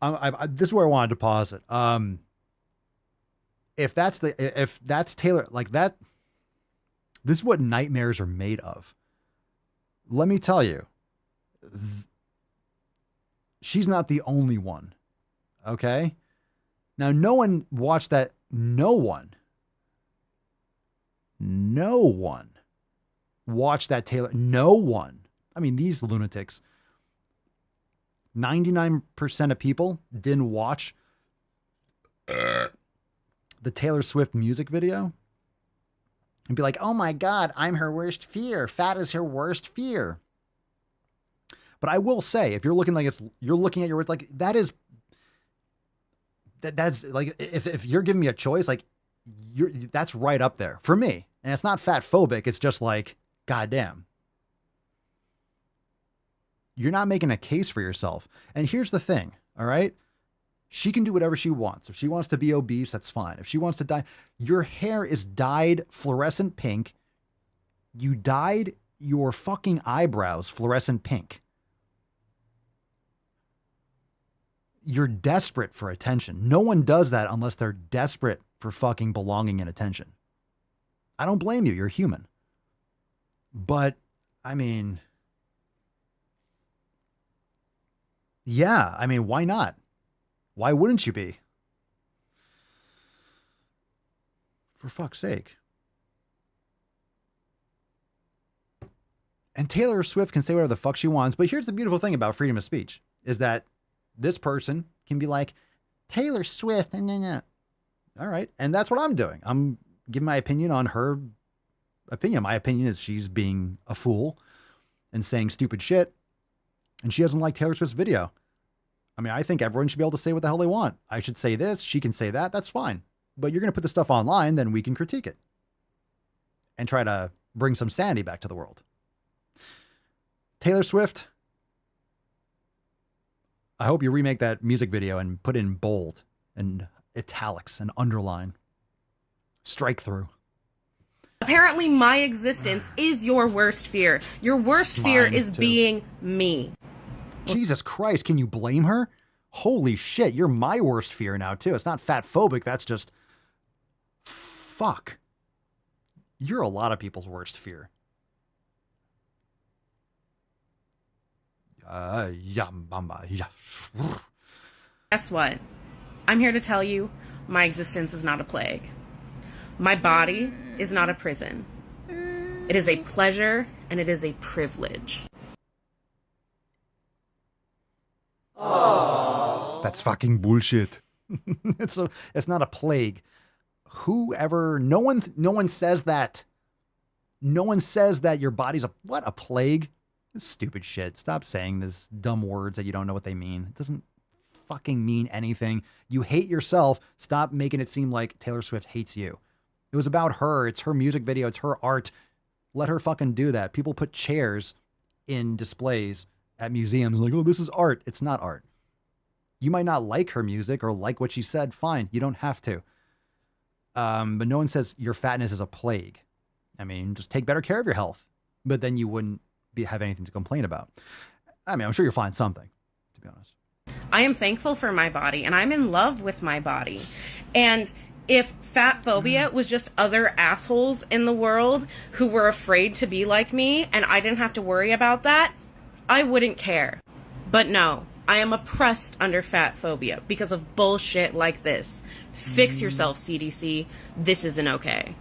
This is where I wanted to pause it. If that's Taylor, like that, this is what nightmares are made of. Let me tell you, she's not the only one. Okay. Now, no one watched that. No one watched that Taylor. No one. I mean, these lunatics, 99% of people didn't watch the Taylor Swift music video and be like, oh my God, I'm her worst fear. Fat is her worst fear. But I will say, if you're looking like you're looking at your words, like that's like, if you're giving me a choice, like that's right up there for me. And it's not fat phobic. It's just like, goddamn, you're not making a case for yourself. And here's the thing. All right. She can do whatever she wants. If she wants to be obese, that's fine. If she wants to dye, your hair is dyed fluorescent pink. You dyed your fucking eyebrows fluorescent pink. You're desperate for attention. No one does that unless they're desperate for fucking belonging and attention. I don't blame you. You're human. But, I mean, yeah, I mean, why not? Why wouldn't you be? For fuck's sake. And Taylor Swift can say whatever the fuck she wants, but here's the beautiful thing about freedom of speech, is that this person can be like, Taylor Swift, nah. All right. And that's what I'm doing. I'm giving my opinion on her opinion. My opinion is she's being a fool and saying stupid shit. And she doesn't like Taylor Swift's video. I mean, I think everyone should be able to say what the hell they want. I should say this. She can say that. That's fine. But you're going to put the stuff online, then we can critique it and try to bring some sanity back to the world. Taylor Swift, I hope you remake that music video and put in bold and italics and underline. Strike through. Apparently my existence is your worst fear. Your worst fear is being me. Jesus Christ, can you blame her? Holy shit, you're my worst fear now too. It's not fat phobic, that's just fuck. You're a lot of people's worst fear. Guess what? I'm here to tell you, my existence is not a plague. My body is not a prison. It is a pleasure and it is a privilege. That's fucking bullshit. It's not a plague. No one says that. No one says that your body's a plague? This stupid shit. Stop saying this dumb words that you don't know what they mean. It doesn't fucking mean anything. You hate yourself. Stop making it seem like Taylor Swift hates you. It was about her. It's her music video. It's her art. Let her fucking do that. People put chairs in displays at museums like, oh, this is art. It's not art. You might not like her music or like what she said. Fine. You don't have to. But no one says your fatness is a plague. I mean, just take better care of your health. But then you wouldn't have anything to complain about. I mean, I'm sure you'll find something, to be honest. I am thankful for my body, and I'm in love with my body. And if fat phobia was just other assholes in the world who were afraid to be like me, and I didn't have to worry about that, I wouldn't care. But no, I am oppressed under fat phobia because of bullshit like this. Fix yourself, CDC. This isn't okay.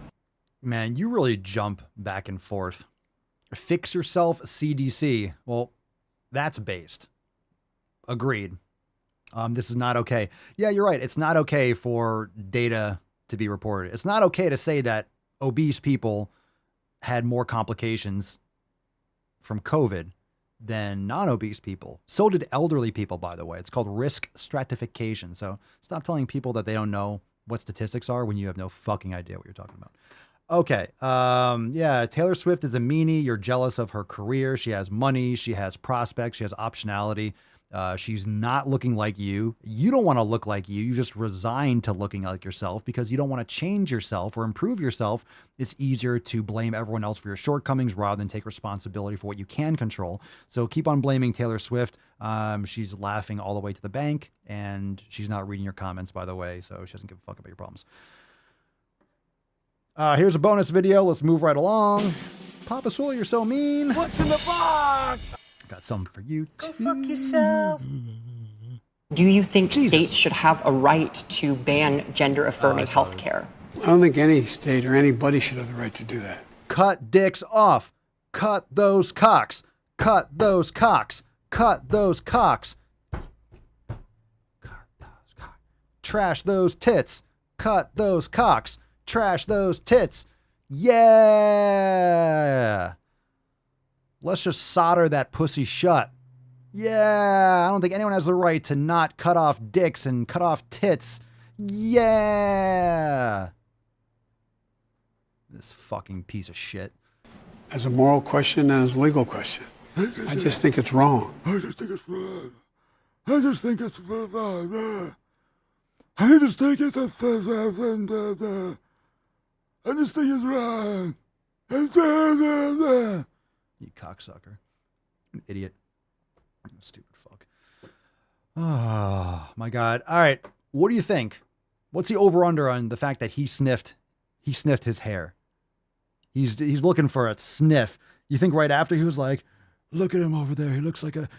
Man, you really jump back and forth. Fix yourself, CDC. Well, that's based. Agreed. This is not okay. Yeah, you're right. It's not okay for data to be reported. It's not okay to say that obese people had more complications from COVID than non-obese people. So did elderly people, by the way. It's called risk stratification. So stop telling people that they don't know what statistics are when you have no fucking idea what you're talking about. Okay. Yeah, Taylor Swift is a meanie. You're jealous of her career. She has money. She has prospects. She has optionality. She's not looking like you. You don't want to look like you. You just resign to looking like yourself because you don't want to change yourself or improve yourself. It's easier to blame everyone else for your shortcomings rather than take responsibility for what you can control. So keep on blaming Taylor Swift. She's laughing all the way to the bank, and she's not reading your comments, by the way, so she doesn't give a fuck about your problems. Here's a bonus video. Let's move right along. Papa Swole, you're so mean. What's in the box? Got something for you, too. Go fuck yourself. Do you think states should have a right to ban gender-affirming health care? I don't think any state or anybody should have the right to do that. Cut dicks off. Cut those cocks. Cut those cocks. Cut those cocks. Cut those cocks. Trash those tits. Cut those cocks. Trash those tits. Yeah. Let's just solder that pussy shut. Yeah. I don't think anyone has the right to not cut off dicks and cut off tits. Yeah. This fucking piece of shit. As a moral question and as a legal question. I just think it's wrong. I just think it's wrong. I just think it's wrong. I just think it's I just think it's wrong. You cocksucker. An idiot. Stupid fuck. Oh, my God. All right. What do you think? What's the over-under on the fact that he sniffed his hair? He's looking for a sniff. You think right after he was like, look at him over there. He looks like a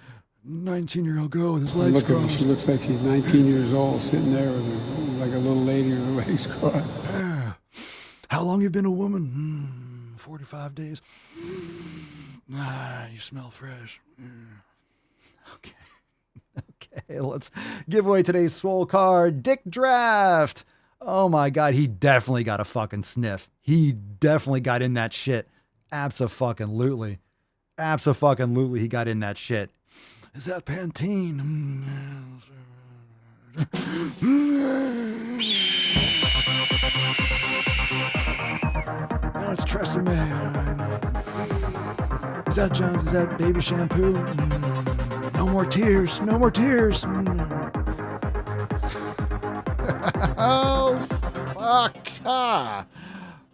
19-year-old girl with his legs Look at her. crossed. She looks like she's 19 years old, sitting there with her, like a little lady with her legs crossed. Yeah. How long you been a woman? 45 days. You smell fresh. Okay. Okay, let's give away today's Swole card. Dick Draft. Oh my God, he definitely got a fucking sniff. He definitely got in that shit. Abso-fucking-lutely. Abso-fucking-lutely, he got in that shit. Is that Pantene? No, it's Tresemme. Is that Jones? Is that baby shampoo? No more tears. No more tears. Oh, fuck.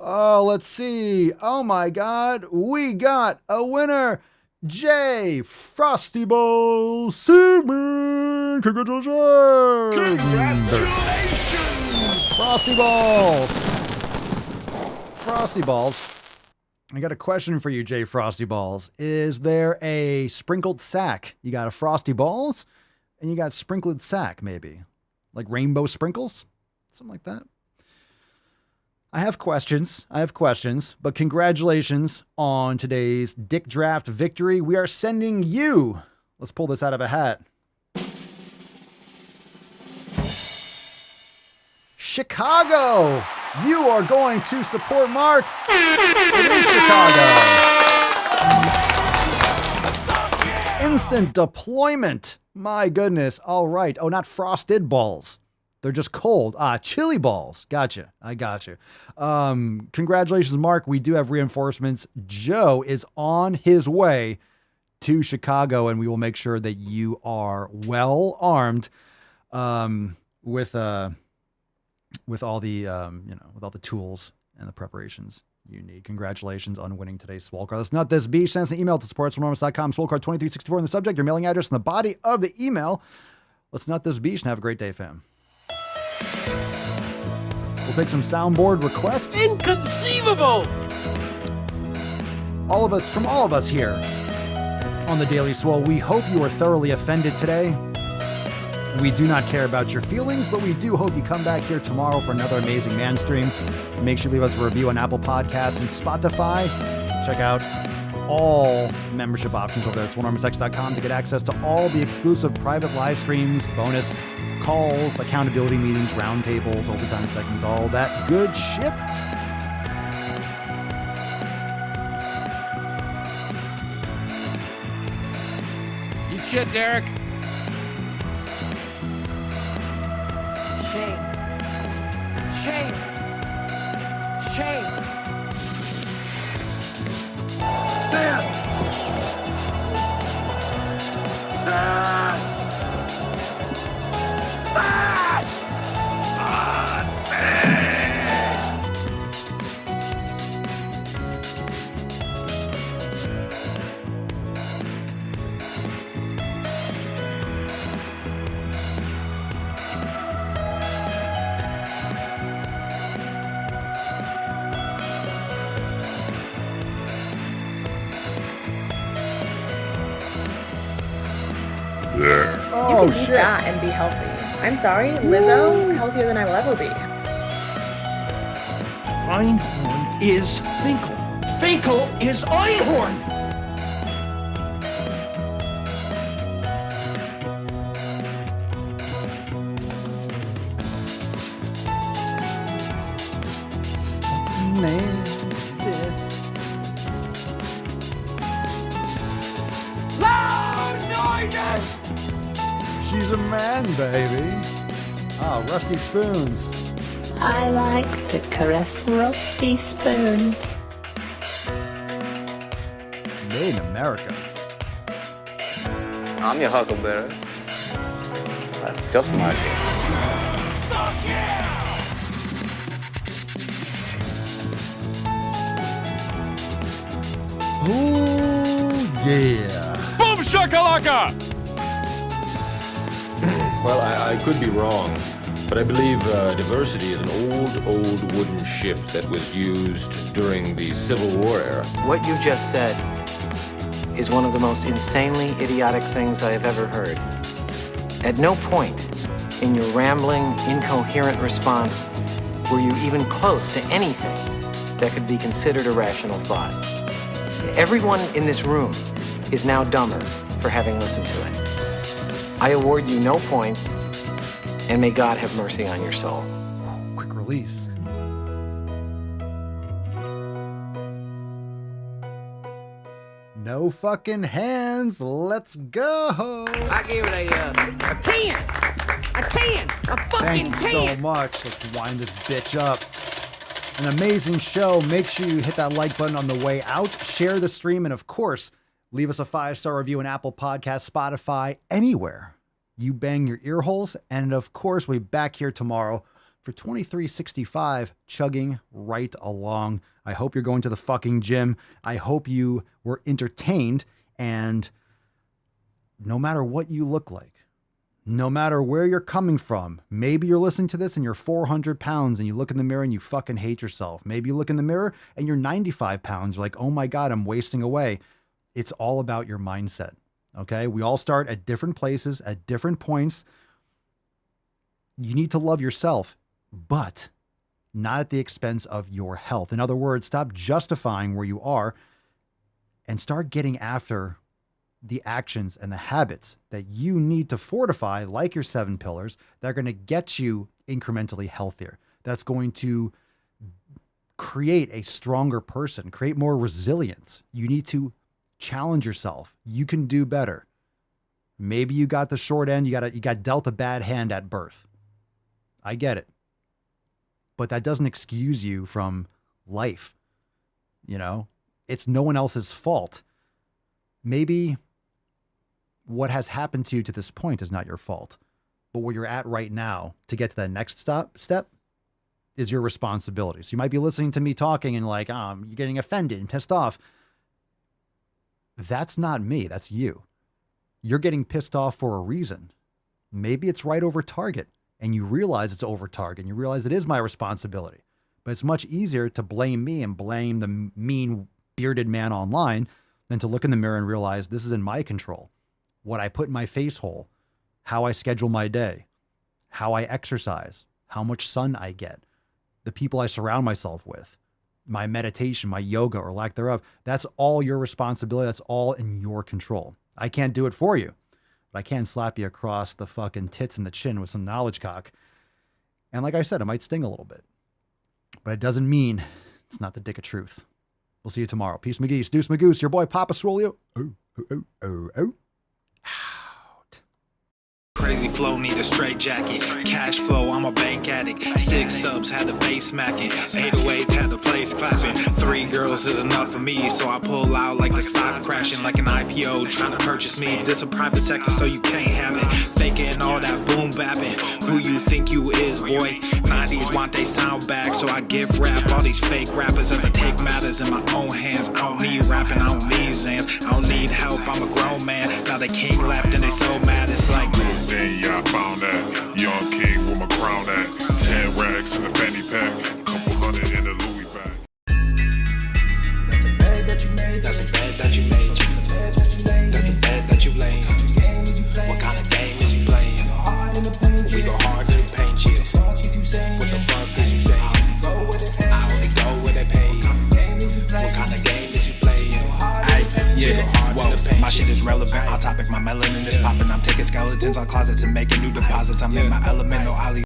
Oh, let's see. Oh, my God. We got a winner. Jay Frosty Balls Seaman. Congratulations. Congratulations. Frosty Balls. Frosty Balls. I got a question for you, Jay Frosty Balls. Is there a sprinkled sack? You got a Frosty Balls and you got sprinkled sack, maybe. Like rainbow sprinkles? Something like that. I have questions, but congratulations on today's Dick Draft victory. We are sending you, let's pull this out of a hat, Chicago. you are going to support Mark in Chicago. Instant deployment. My goodness. All right. Oh, not frosted balls. They're just cold. Chili balls. Gotcha. I gotcha. Congratulations, Mark. We do have reinforcements. Joe is on his way to Chicago, and we will make sure that you are well armed with all the with all the tools and the preparations you need. Congratulations on winning today's Swole card. Let's not this beach. Send us an email to support@swolenormous.com. Swole card 2364 in the subject, your mailing address in the body of the email. Let's not this beach and have a great day, fam. We'll take some soundboard requests. Inconceivable! All of us here on the Daily Swole, we hope you are thoroughly offended today. We do not care about your feelings, but we do hope you come back here tomorrow for another amazing man stream. Make sure you leave us a review on Apple Podcasts and Spotify. Check out all membership options over there at swolenormousx.com to get access to all the exclusive private live streams, bonus calls, accountability meetings, roundtables, overtime segments, all that good shit. Eat shit, Derek. Shame. Shame. Shame. Sin. Sin. Oh, You can be fat and be healthy. I'm sorry, Lizzo, healthier than I will ever be. Einhorn is Finkel. Finkel is Einhorn. Loud noises! She's a man, baby. Rusty spoons. I like to caress rusty spoons. Made in America. I'm your huckleberry. That's just my game. Ooh, yeah. Boom shakalaka! Well, I could be wrong, but I believe diversity is an old wooden ship that was used during the Civil War era. What you just said is one of the most insanely idiotic things I have ever heard. At no point in your rambling, incoherent response were you even close to anything that could be considered a rational thought. Everyone in this room is now dumber for having listened to it. I award you no points, and may God have mercy on your soul. Quick release. No fucking hands. Let's go. I gave it a 10. A 10. A fucking Thank you so much. Let's wind this bitch up. An amazing show. Make sure you hit that like button on the way out. Share the stream. And of course, leave us a 5-star review on Apple Podcasts, Spotify, anywhere you bang your ear holes. And of course, we'll be back here tomorrow for 2365, chugging right along. I hope you're going to the fucking gym. I hope you were entertained. And no matter what you look like, no matter where you're coming from, maybe you're listening to this and you're 400 pounds and you look in the mirror and you fucking hate yourself. Maybe you look in the mirror and you're 95 pounds. You're like, oh my God, I'm wasting away. It's all about your mindset. Okay. We all start at different places, at different points. You need to love yourself, but not at the expense of your health. In other words, stop justifying where you are and start getting after the actions and the habits that you need to fortify, like your 7 pillars, that are going to get you incrementally healthier. That's going to create a stronger person, create more resilience. You need to challenge yourself. You can do better. Maybe you got the short end. You got dealt a bad hand at birth. I get it. But that doesn't excuse you from life. You know, it's no one else's fault. Maybe what has happened to you to this point is not your fault, but where you're at right now to get to that next step is your responsibility. So you might be listening to me talking and like, you're getting offended and pissed off. That's not me. That's you. You're getting pissed off for a reason. Maybe it's right over target and you realize it's over target and you realize it is my responsibility. But it's much easier to blame me and blame the mean bearded man online than to look in the mirror and realize this is in my control. What I put in my face hole, how I schedule my day, how I exercise, how much sun I get, the people I surround myself with, my meditation, my yoga or lack thereof. That's all your responsibility. That's all in your control. I can't do it for you, but I can slap you across the fucking tits and the chin with some knowledge cock. And like I said, it might sting a little bit, but it doesn't mean it's not the dick of truth. We'll see you tomorrow. Peace, McGeese. Deuce, Magoose. Your boy, Papa Swole. Oh. Crazy flow, need a straight jacket. Cash flow, I'm a bank addict. 6 subs, had the bass smacking. 808s, had the place clapping. 3 girls is enough for me, so I pull out like the stock's crashing. Like an IPO trying to purchase me. This a private sector, so you can't have it. Faking all that boom bapping. Who you think you is, boy? 90s want they sound back, so I give rap all these fake rappers as I take matters in my own hands. I don't need rapping, I don't need Zans. I don't need help, I'm a grown man. Now they king left and they so mad, it's like yeah, I found that young king with my crown at 10 racks in the fanny pack, couple hundred in the Louis bag. That's a bed that you made. That's a bed that you made. That's a bed that you laid. That's a bed that you laid. What kind of game is you playing? We go hard in the paint, yeah. What the fuck is you saying? I only go where they pay. What kind of game is you playing? Whoa, my shit is relevant. On topic, my melanin is popping. I'm taking skeletons on closets and making new deposits. I'm in my element, no ollie.